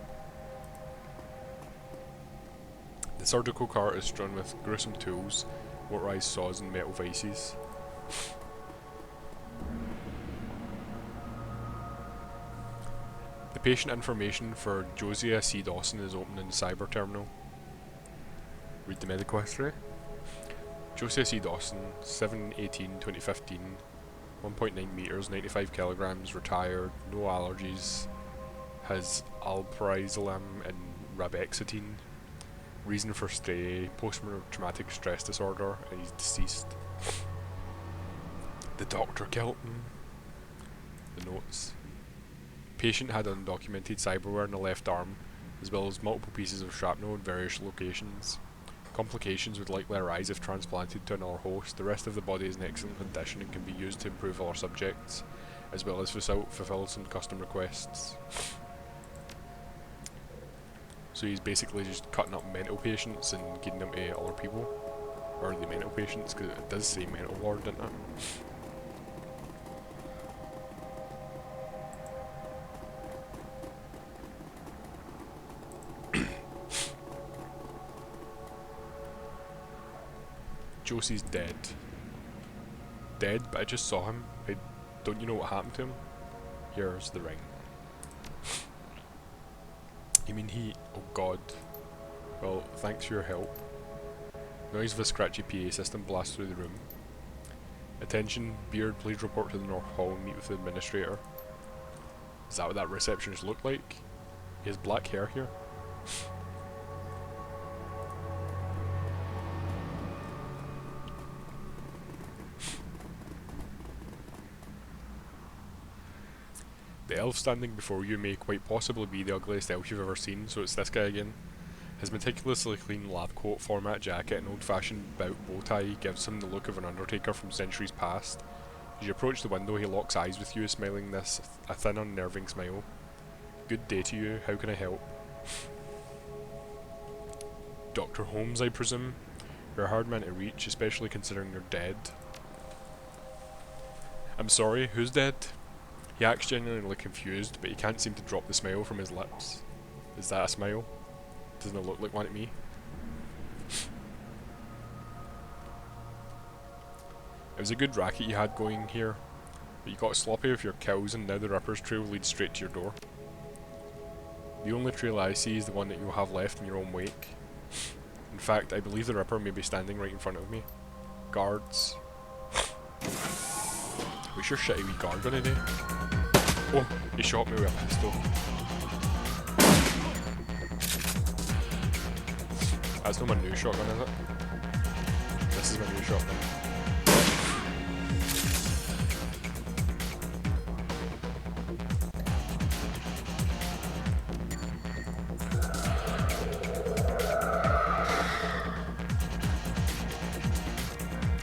The surgical cart is strewn with gruesome tools, motorised saws and metal vices. The patient information for Josiah C. Dawson is open in the cyber terminal. Read the medical history. Josiah C. Dawson, 7/18/2015, 1.9 meters, 95 kilograms, retired, no allergies, has alprazolam and rabexitine. Reason for stay, post-traumatic stress disorder, and he's deceased. The doctor killed him. The notes. Patient had undocumented cyberware in the left arm, as well as multiple pieces of shrapnel in various locations. Complications would likely arise if transplanted to another host. The rest of the body is in excellent condition and can be used to improve other subjects, as well as fulfill some custom requests. So he's basically just cutting up mental patients and giving them to other people. Or the mental patients, because it does say mental ward, doesn't it? Josie's dead. Dead, but I just saw him. Don't you know what happened to him? Here's the ring. You mean he... Oh god. Well, thanks for your help. Noise of a scratchy PA system blasts through the room. Attention, Beard, please report to the North Hall and meet with the administrator. Is that what that receptionist looked like? He has black hair here. The elf standing before you may quite possibly be the ugliest elf you've ever seen, so it's this guy again. His meticulously clean lab coat, format jacket and old-fashioned bow tie gives him the look of an undertaker from centuries past. As you approach the window, he locks eyes with you, smiling a thin, unnerving smile. Good day to you, how can I help? Dr. Holmes, I presume? You're a hard man to reach, especially considering you're dead. I'm sorry, who's dead? He acts genuinely confused, but he can't seem to drop the smile from his lips. Is that a smile? Doesn't it look like one at me? It was a good racket you had going here, but you got sloppy with your kills and now the Ripper's trail leads straight to your door. The only trail I see is the one that you'll have left in your own wake. In fact, I believe the Ripper may be standing right in front of me. Guards. What's your shitty wee guard gonna do? Oh, he shot me with a pistol. That's not my new shotgun, is it? This is my new shotgun.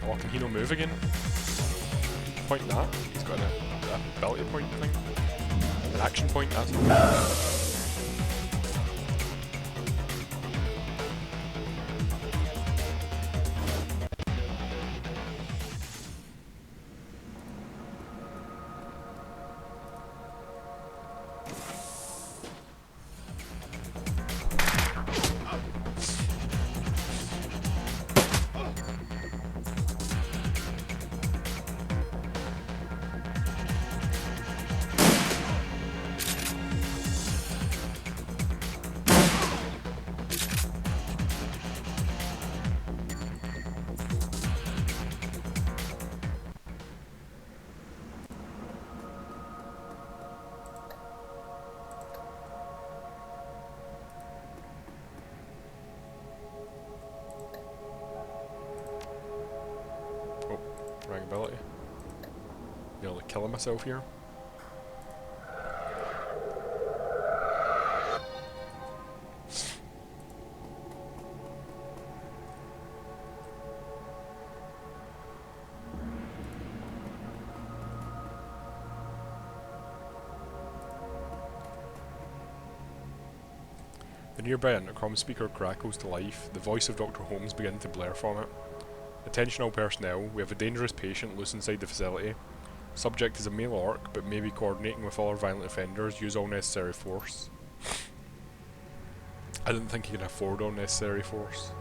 Oh, can he not move again? Point that. He's got a ability point thing. An action point, that's it. Wrong ability. Nearly killing myself here. The nearby intercom speaker crackles to life, the voice of Dr. Holmes begins to blare from it. Attention all personnel, we have a dangerous patient loose inside the facility. Subject is a male orc, but may be coordinating with other violent offenders. Use all necessary force. I didn't think he could afford all necessary force.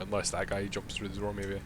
Unless that guy jumps through the door, maybe.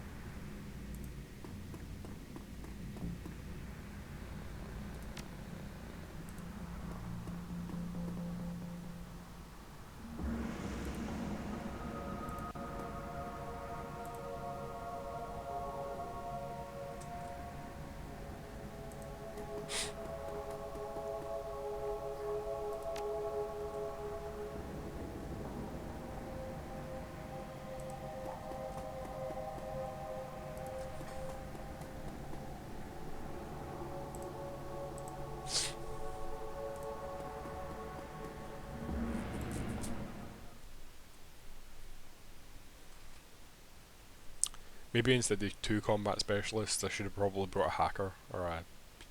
Maybe instead of 2 combat specialists, I should have probably brought a hacker, or a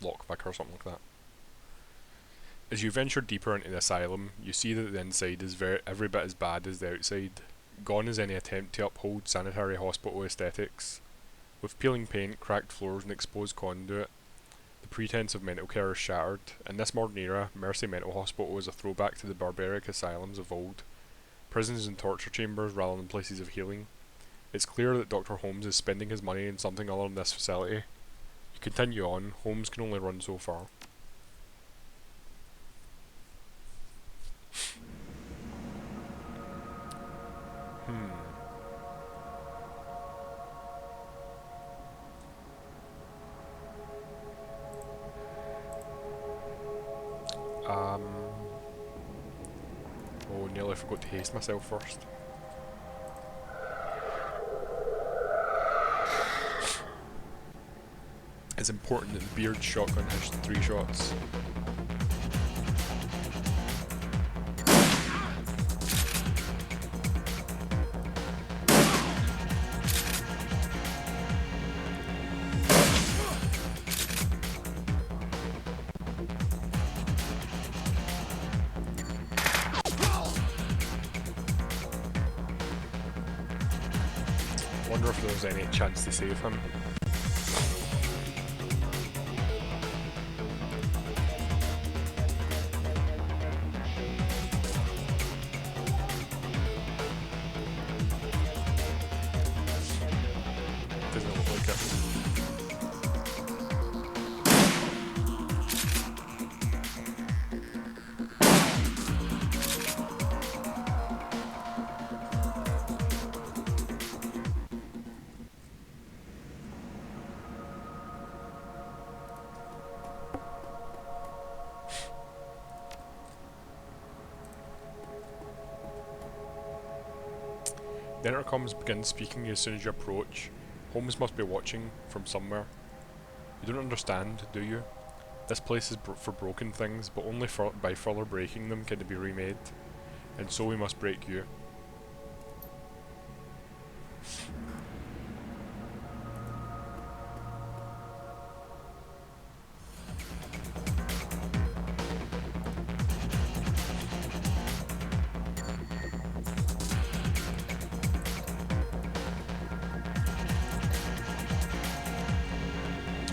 lockpicker or something like that. As you venture deeper into the asylum, you see that the inside is every bit as bad as the outside. Gone is any attempt to uphold sanitary hospital aesthetics. With peeling paint, cracked floors and exposed conduit, the pretense of mental care is shattered. In this modern era, Mercy Mental Hospital is a throwback to the barbaric asylums of old. Prisons and torture chambers rather than places of healing. It's clear that Dr. Holmes is spending his money in something other than this facility. You continue on, Holmes can only run so far. Oh, nearly forgot to haste myself first. It's important that the Beard shotgun has 3 shots. Wonder if there was any chance to save him. Doesn't look like it. The intercoms begin speaking as soon as you approach. Holmes must be watching from somewhere. You don't understand, do you? This place is for broken things, but only by further breaking them can it be remade. And so we must break you.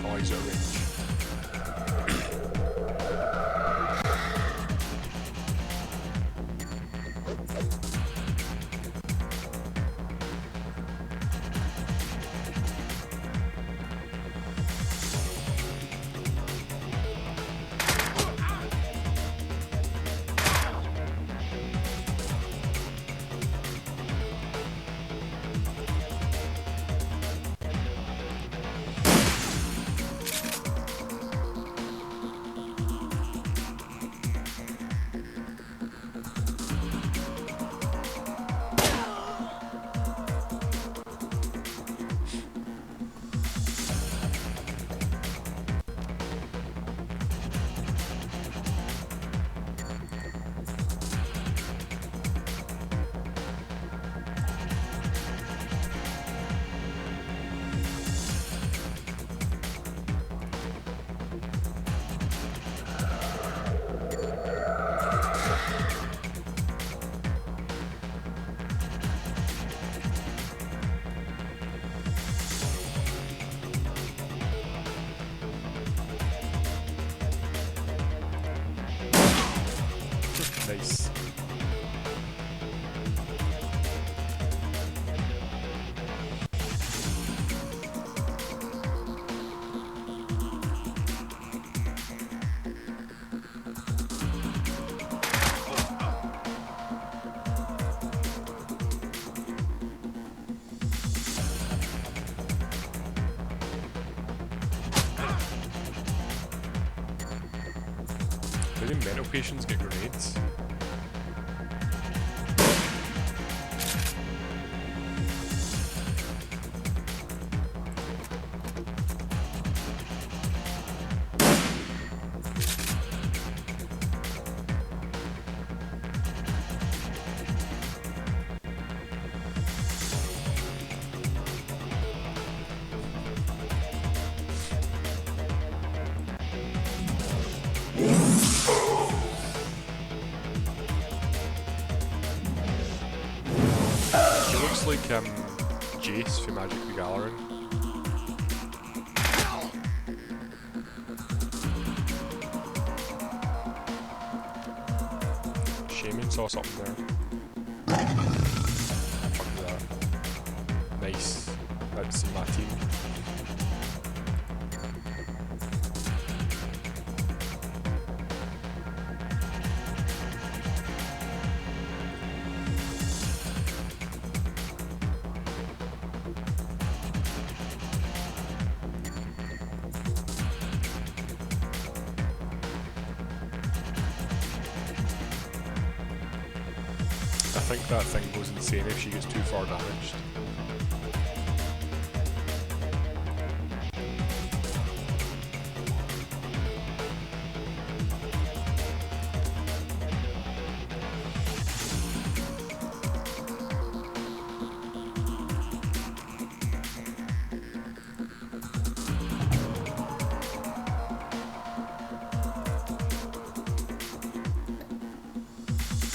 Oh, he's at range. Nice. How do mental patients get grenades? He looks like Jace from Magic the Gathering. Shaman saw something there. Fuck that. Nice. That's my team. I think that thing goes insane if she gets too far damaged.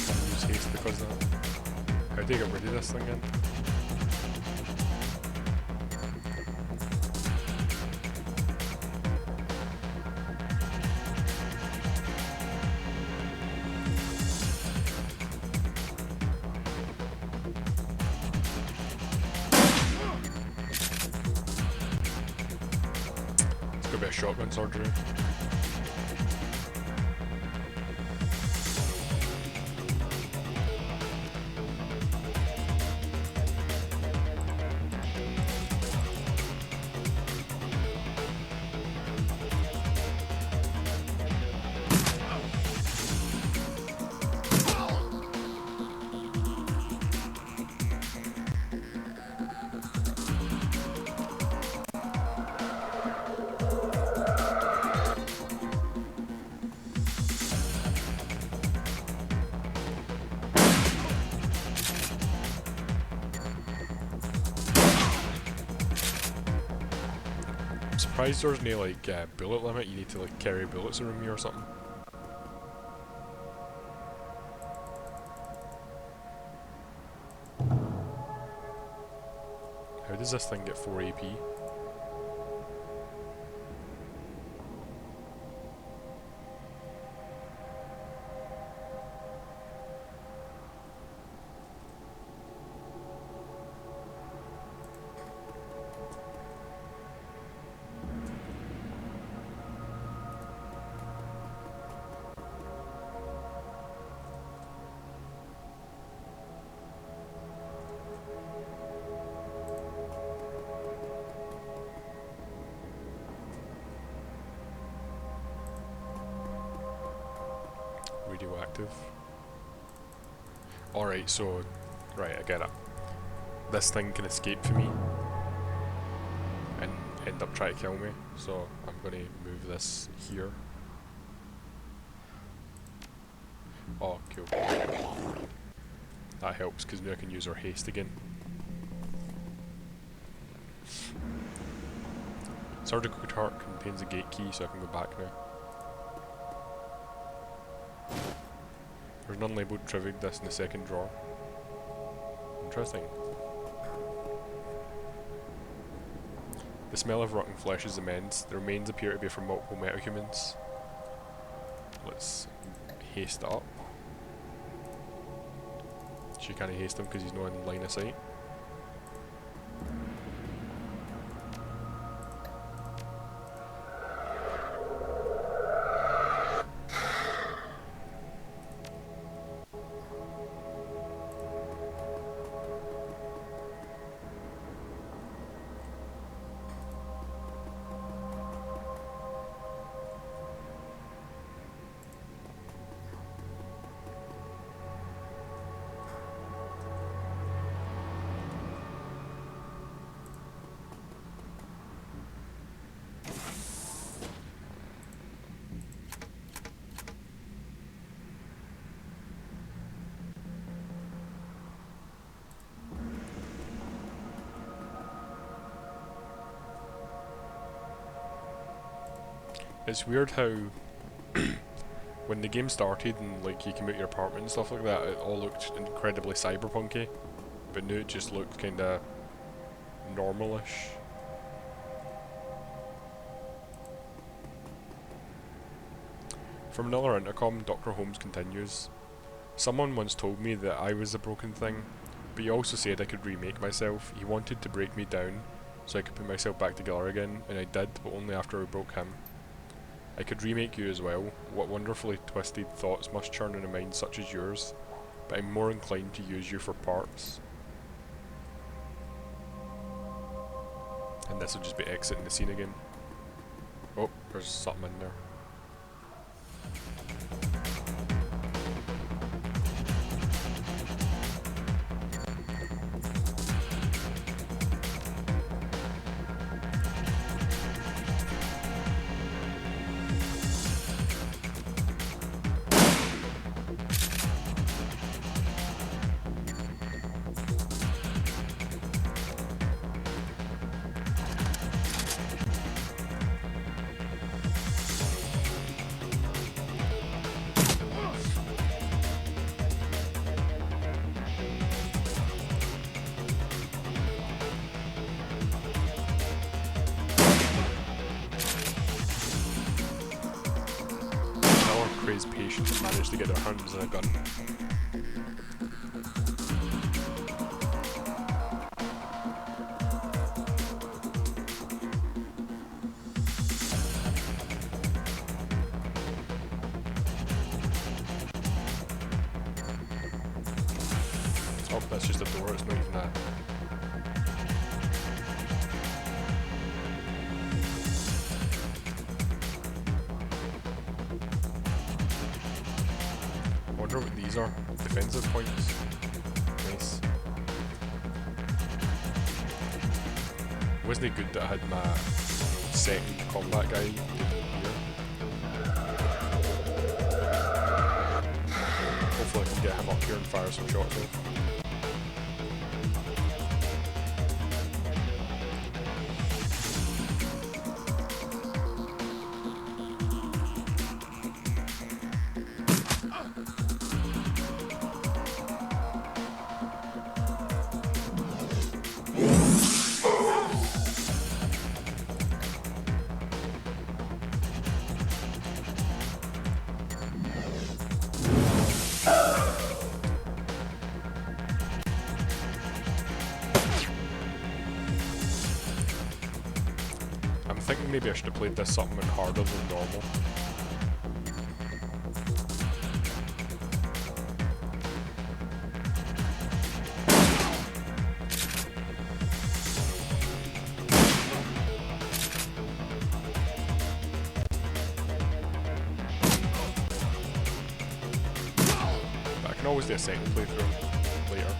Can't use haste because of that. How do you get rid of this thing then? It's gonna be a shotgun surgery. I'm surprised there's no like bullet limit. You need to like carry bullets around you or something. How does this thing get 4 AP? Radioactive. Alright, so... Right, I get it. This thing can escape from me and end up trying to kill me, so I'm gonna move this here. Oh, cool. That helps, because now I can use her haste again. Surgical Tart contains a gate key, so I can go back now. There's an unlabeled trivia disc in the second drawer. Interesting. The smell of rotten flesh is immense. The remains appear to be from multiple metahumans. Let's haste it up. She can't haste him because he's not in line of sight. It's weird how when the game started and like you came out your apartment and stuff like that, it all looked incredibly cyberpunky, but now it just looked kinda normalish. From another intercom, Dr. Holmes continues. Someone once told me that I was the broken thing, but he also said I could remake myself. He wanted to break me down so I could put myself back together again, and I did, but only after I broke him. I could remake you as well. What wonderfully twisted thoughts must churn in a mind such as yours, but I'm more inclined to use you for parts. And this will just be exiting the scene again. Oh, there's something in there. Crazed patient that managed to get their hands on a gun. Oh, that's just a door, it's not even that. I wonder what these are. Defensive points. Nice. Wasn't it good that I had my second combat guy here? Hopefully I can get him up here and fire some shots off. I'm thinking maybe I should have played this something harder than normal. But I can always do a second playthrough later.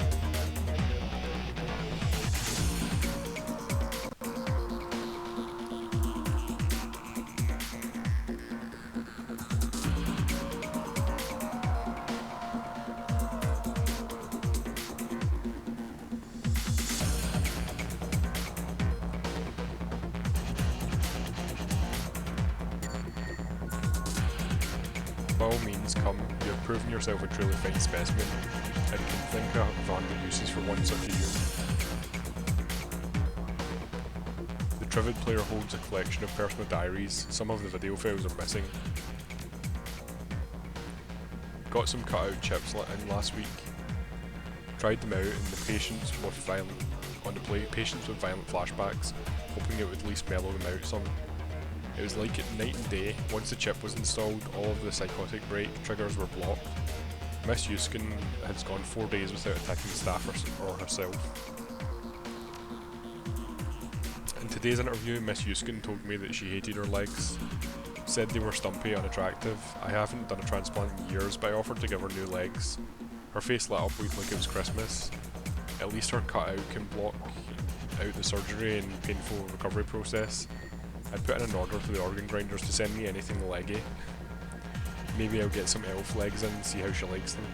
By all means come, you have proven yourself a truly fine specimen, and can think of abundant uses for one such as you. The Trivid player holds a collection of personal diaries. Some of the video files are missing. Got some cutout chips let in last week. tried them out on the patients with violent flashbacks, hoping it would at least mellow them out some. It was like night and day. Once the chip was installed, all of the psychotic break triggers were blocked. Miss Yuskin has gone 4 days without attacking staff or herself. In today's interview, Miss Yuskin told me that she hated her legs, said they were stumpy, unattractive. I haven't done a transplant in years, but I offered to give her new legs. Her face lit up like it was Christmas. At least her cutout can block out the surgery and painful recovery process. I put in an order to the organ grinders to send me anything leggy. Maybe I'll get some elf legs in and see how she likes them.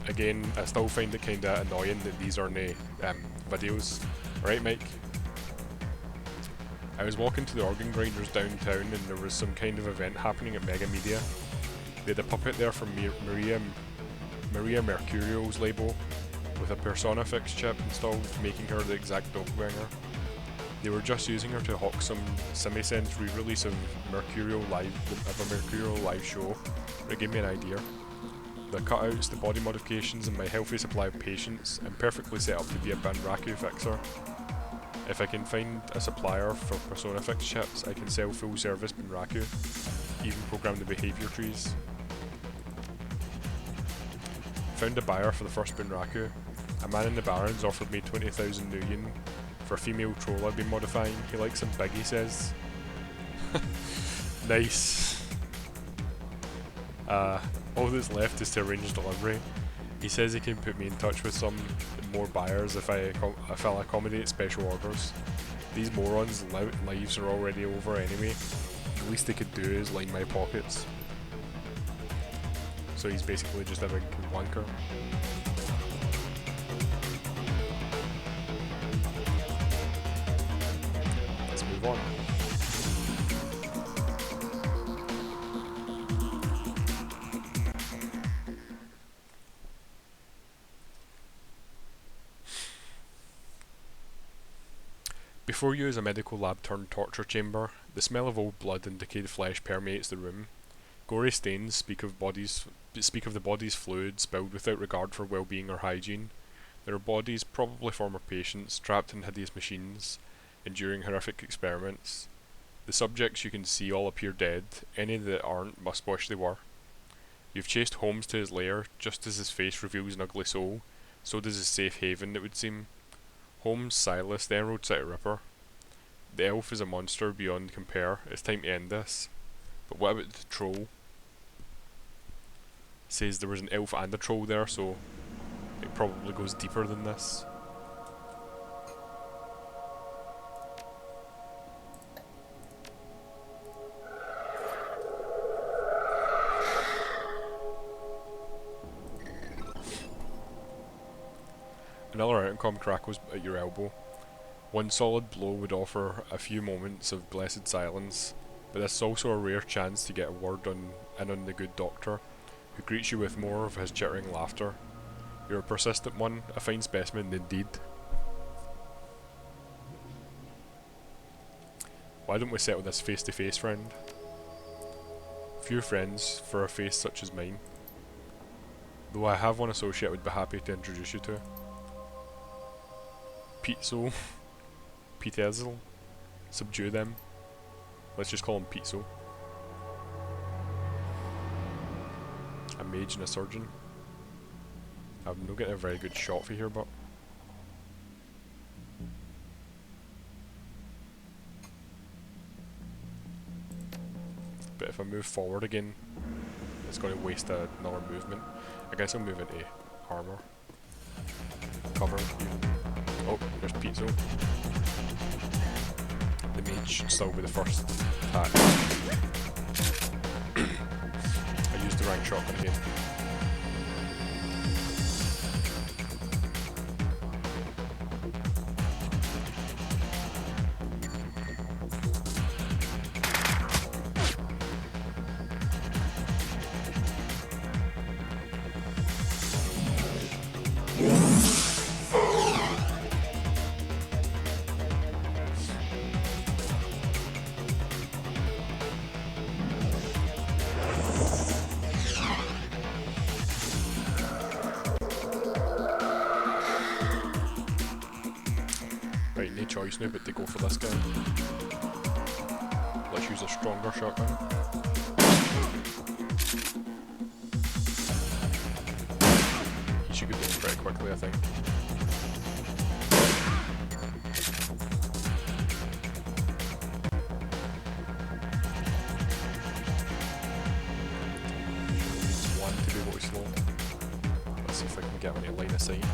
Again, I still find it kinda annoying that these are no videos. Right, Mike? I was walking to the organ grinders downtown and there was some kind of event happening at Mega Media. They had a puppet there from Maria Mercurio's label with a Personafix chip installed, making her the exact doppelganger. They were just using her to hawk some Simisense re-release of a Mercurial live show, but it gave me an idea. The cutouts, the body modifications, and my healthy supply of patience, I'm perfectly set up to be a Banraku fixer. If I can find a supplier for Personafix chips, I can sell full service Banraku, even program the behaviour trees. Found a buyer for the first Banraku. A man in the Barrens offered me 20,000 Nuyen for a female troll I've been modifying. He likes them big, he says. Nice. All that's left is to arrange delivery. He says he can put me in touch with some more buyers if I'll accommodate special orders. These morons' lives are already over anyway. The least they could do is line my pockets. So he's basically just a big wanker. Let's move on. Before you is a medical lab turned torture chamber. The smell of old blood and decayed flesh permeates the room. Gory stains speak of the body's fluid spilled without regard for well-being or hygiene. There are bodies, probably former patients, trapped in hideous machines, enduring horrific experiments. The subjects you can see all appear dead. Any that aren't must wish they were. You've chased Holmes to his lair. Just as his face reveals an ugly soul, so does his safe haven, it would seem. Holmes, Silas, the Emerald City Ripper. The elf is a monster beyond compare. It's time to end this. But what about the troll? It says there was an elf and a troll there, so it probably goes deeper than this. Another outcome crackles at your elbow. One solid blow would offer a few moments of blessed silence, but this is also a rare chance to get a word in on the good doctor, who greets you with more of his chittering laughter. You're a persistent one, a fine specimen indeed. Why don't we settle this face to face, friend? Few friends for a face such as mine. Though I have one associate I would be happy to introduce you to. Pizzo. Pietezel. Subdue them. Let's just call him Pizzo. A mage and a surgeon. I'm not getting a very good shot for here, but if I move forward again, it's going to waste another movement. I guess I'll move into armor. Cover. Oh, there's Pizzo. The mage should still be the first attack. I used the rank shotgun again. choice now but to go for this guy. Let's use a stronger shotgun. He should get down pretty quickly, I think. One to be able to slow. Let's see if I can get him into line of sight.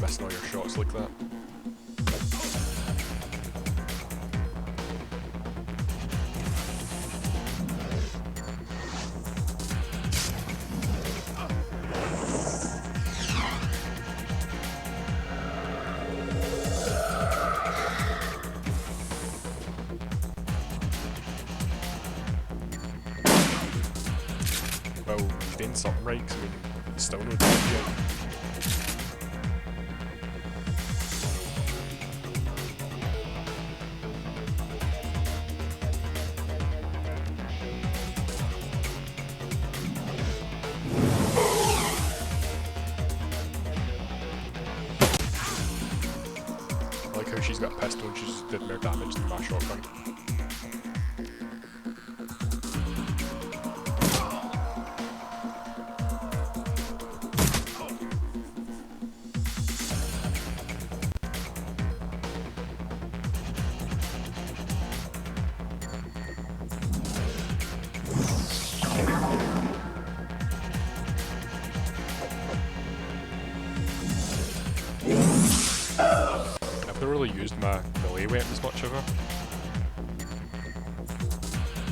Missing all your shots like that. Well, he's doing something right, 'cause I mean, he's still no dead yet. I like how she's got a pistol and she just did more damage than my shotgun. I've not really used my melee weapons much ever.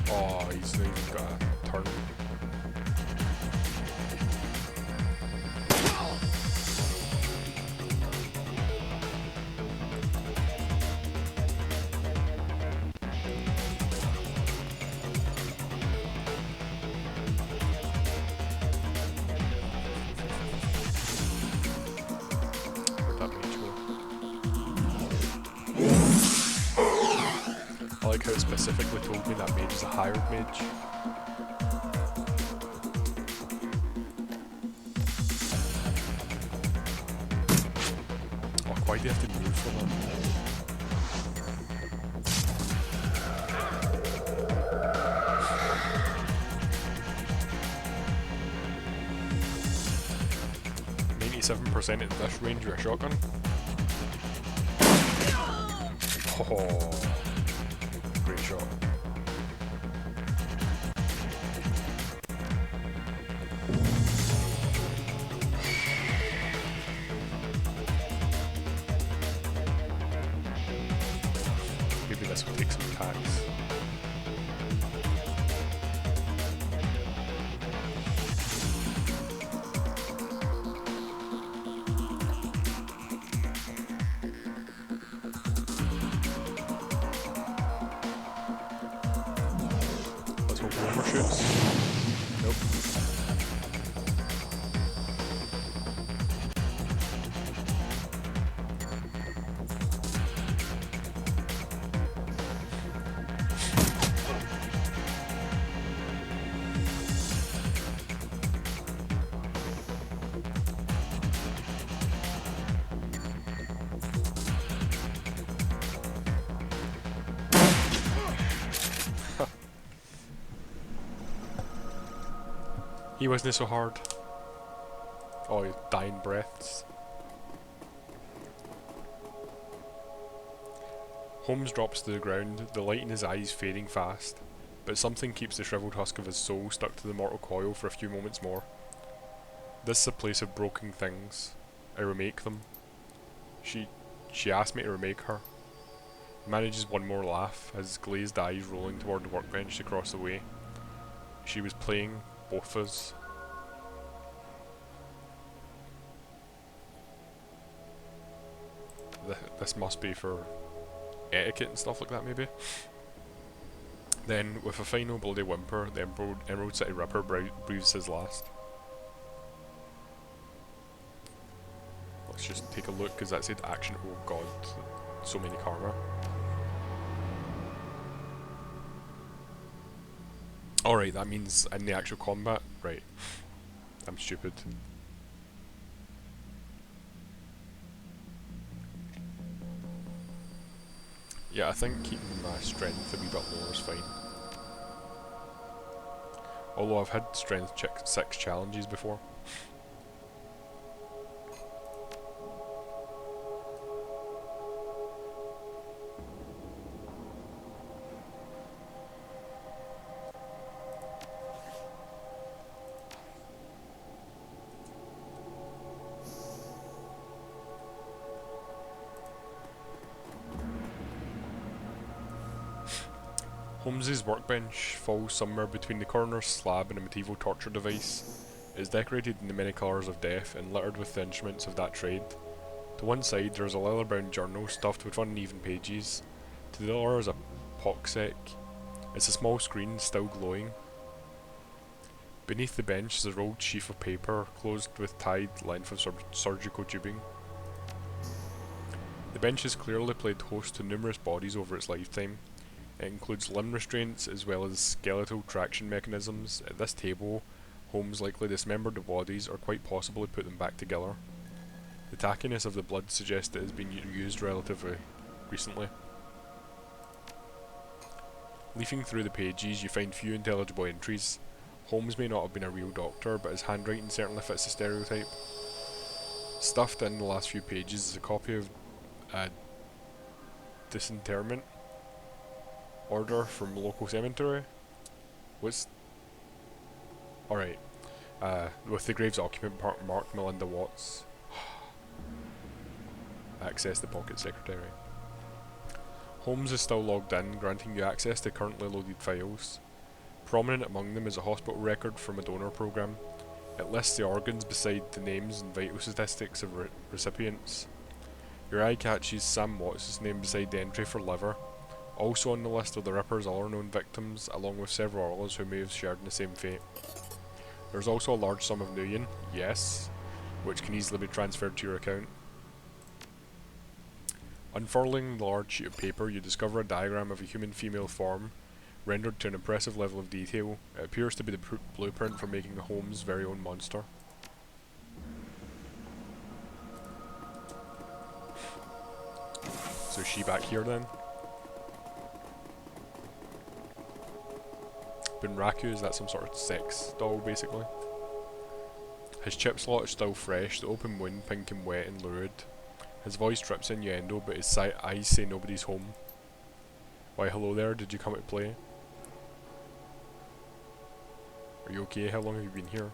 Oh, he's not even got a turn. Where'd that mage go? I like how it specifically told me that mage is a hired mage. Oh, why do you have to move for that? %, at this range with a shotgun. Oh, great shot. Maybe this will take some tags. Let's hope one more shoots. Nope. He wasn't so hard. Oh, his dying breaths. Holmes drops to the ground, the light in his eyes fading fast, but something keeps the shriveled husk of his soul stuck to the mortal coil for a few moments more. This is a place of broken things. I remake them. She asked me to remake her. He manages one more laugh, his glazed eyes rolling toward the workbench across the way. She was playing both of us. This must be for etiquette and stuff like that, maybe. Then, with a final bloody whimper, the Emerald City Ripper breathes his last. Let's just take a look, because that said action. Oh god, so many karma. Alright, that means in the actual combat. Right. I'm stupid. Yeah, I think keeping my strength a wee bit lower is fine. Although I've had strength 6 challenges before. Holmes's workbench falls somewhere between the coroner's slab and a medieval torture device. It is decorated in the many colours of death and littered with the instruments of that trade. To one side there is a leather-bound journal stuffed with uneven pages. To the other is a poxec. It's a small screen, still glowing. Beneath the bench is a rolled sheaf of paper, closed with tied length of surgical tubing. The bench has clearly played host to numerous bodies over its lifetime. It includes limb restraints as well as skeletal traction mechanisms. At this table, Holmes likely dismembered the bodies or quite possibly put them back together. The tackiness of the blood suggests it has been used relatively recently. Leafing through the pages, you find few intelligible entries. Holmes may not have been a real doctor, but his handwriting certainly fits the stereotype. Stuffed in the last few pages is a copy of a disinterment order from the local cemetery. What's... Alright. With the grave's occupant marked Melinda Watts. Access the pocket secretary. Holmes is still logged in, granting you access to currently loaded files. Prominent among them is a hospital record from a donor program. It lists the organs beside the names and vital statistics of recipients. Your eye catches Sam Watts' name beside the entry for liver. Also on the list are the Ripper's other known victims, along with several others who may have shared in the same fate. There's also a large sum of Nuyen, yes, which can easily be transferred to your account. Unfurling the large sheet of paper, you discover a diagram of a human female form, rendered to an impressive level of detail. It appears to be the blueprint for making Holmes' very own monster. So is she back here then? Bunraku, is that some sort of sex doll basically? His chip slot is still fresh, the open wound pink and wet and lurid. His voice drips innuendo, but his eyes say nobody's home. Why hello there, did you come to play? Are you okay? How long have you been here?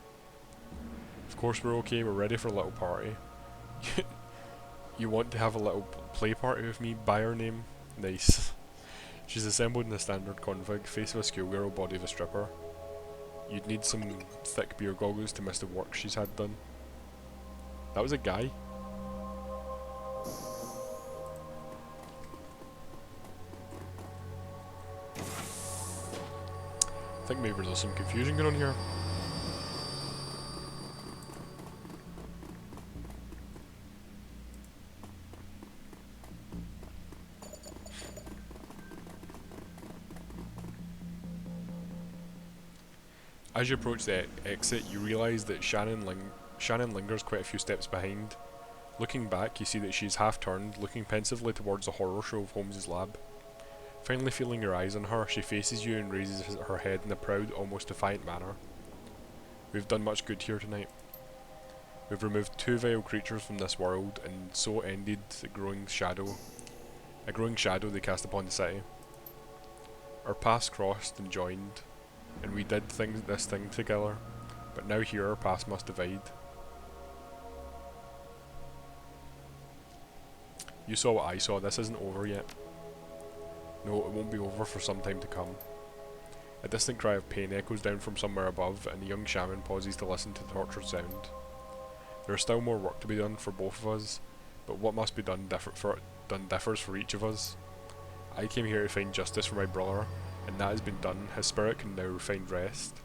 Of course we're okay, we're ready for a little party. You want to have a little play party with me? By her name? Nice. She's assembled in the standard config, face of a schoolgirl, body of a stripper. You'd need some thick beer goggles to miss the work she's had done. That was a guy? I think maybe there's some confusion going on here. As you approach the exit, you realise that Shannon lingers quite a few steps behind. Looking back, you see that she's half turned, looking pensively towards the horror show of Holmes's lab. Finally feeling your eyes on her, she faces you and raises her head in a proud, almost defiant manner. We've done much good here tonight. We've removed 2 vile creatures from this world, and so ended a growing shadow they cast upon the city. Our paths crossed and joined, and we did this thing together, but now here our paths must divide. You saw what I saw, this isn't over yet. No, it won't be over for some time to come. A distant cry of pain echoes down from somewhere above, and the young shaman pauses to listen to the tortured sound. There is still more work to be done for both of us, but what must be done done differs for each of us. I came here to find justice for my brother, and that has been done. His spirit can now find rest.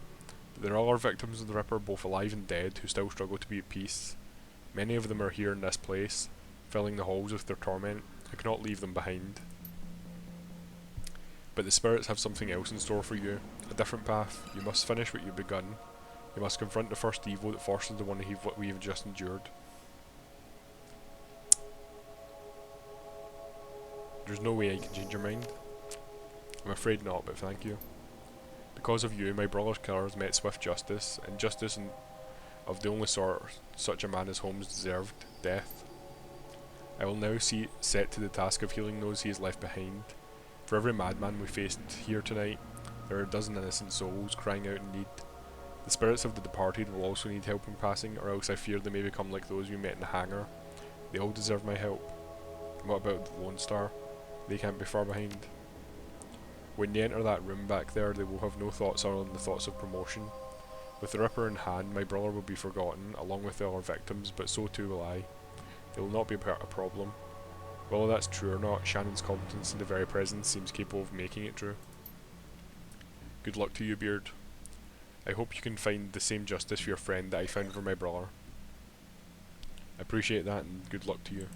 But there are other victims of the Ripper, both alive and dead, who still struggle to be at peace. Many of them are here in this place, filling the halls with their torment. I cannot leave them behind. But the spirits have something else in store for you, a different path. You must finish what you've begun. You must confront the first evil that forces the one we have just endured. There's no way I can change your mind. I'm afraid not, but thank you. Because of you, my brother's killers met swift justice, and justice of the only sort such a man as Holmes deserved, death. I will now set to the task of healing those he has left behind. For every madman we faced here tonight, there are a dozen innocent souls crying out in need. The spirits of the departed will also need help in passing, or else I fear they may become like those we met in the hangar. They all deserve my help. And what about the Lone Star? They can't be far behind. When they enter that room back there, they will have no thoughts other than the thoughts of promotion. With the Ripper in hand, my brother will be forgotten, along with the other victims, but so too will I. They will not be a problem. Whether that's true or not, Shannon's competence in the very present seems capable of making it true. Good luck to you, Beard. I hope you can find the same justice for your friend that I found for my brother. I appreciate that, and good luck to you.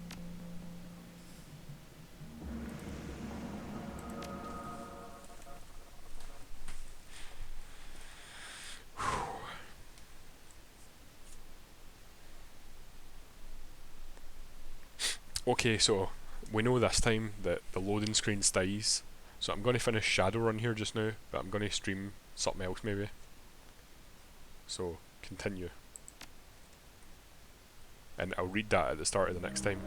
Okay, so we know this time that the loading screen dies, so I'm going to finish Shadowrun here just now, but I'm going to stream something else maybe. So, continue. And I'll read that at the start of the next time.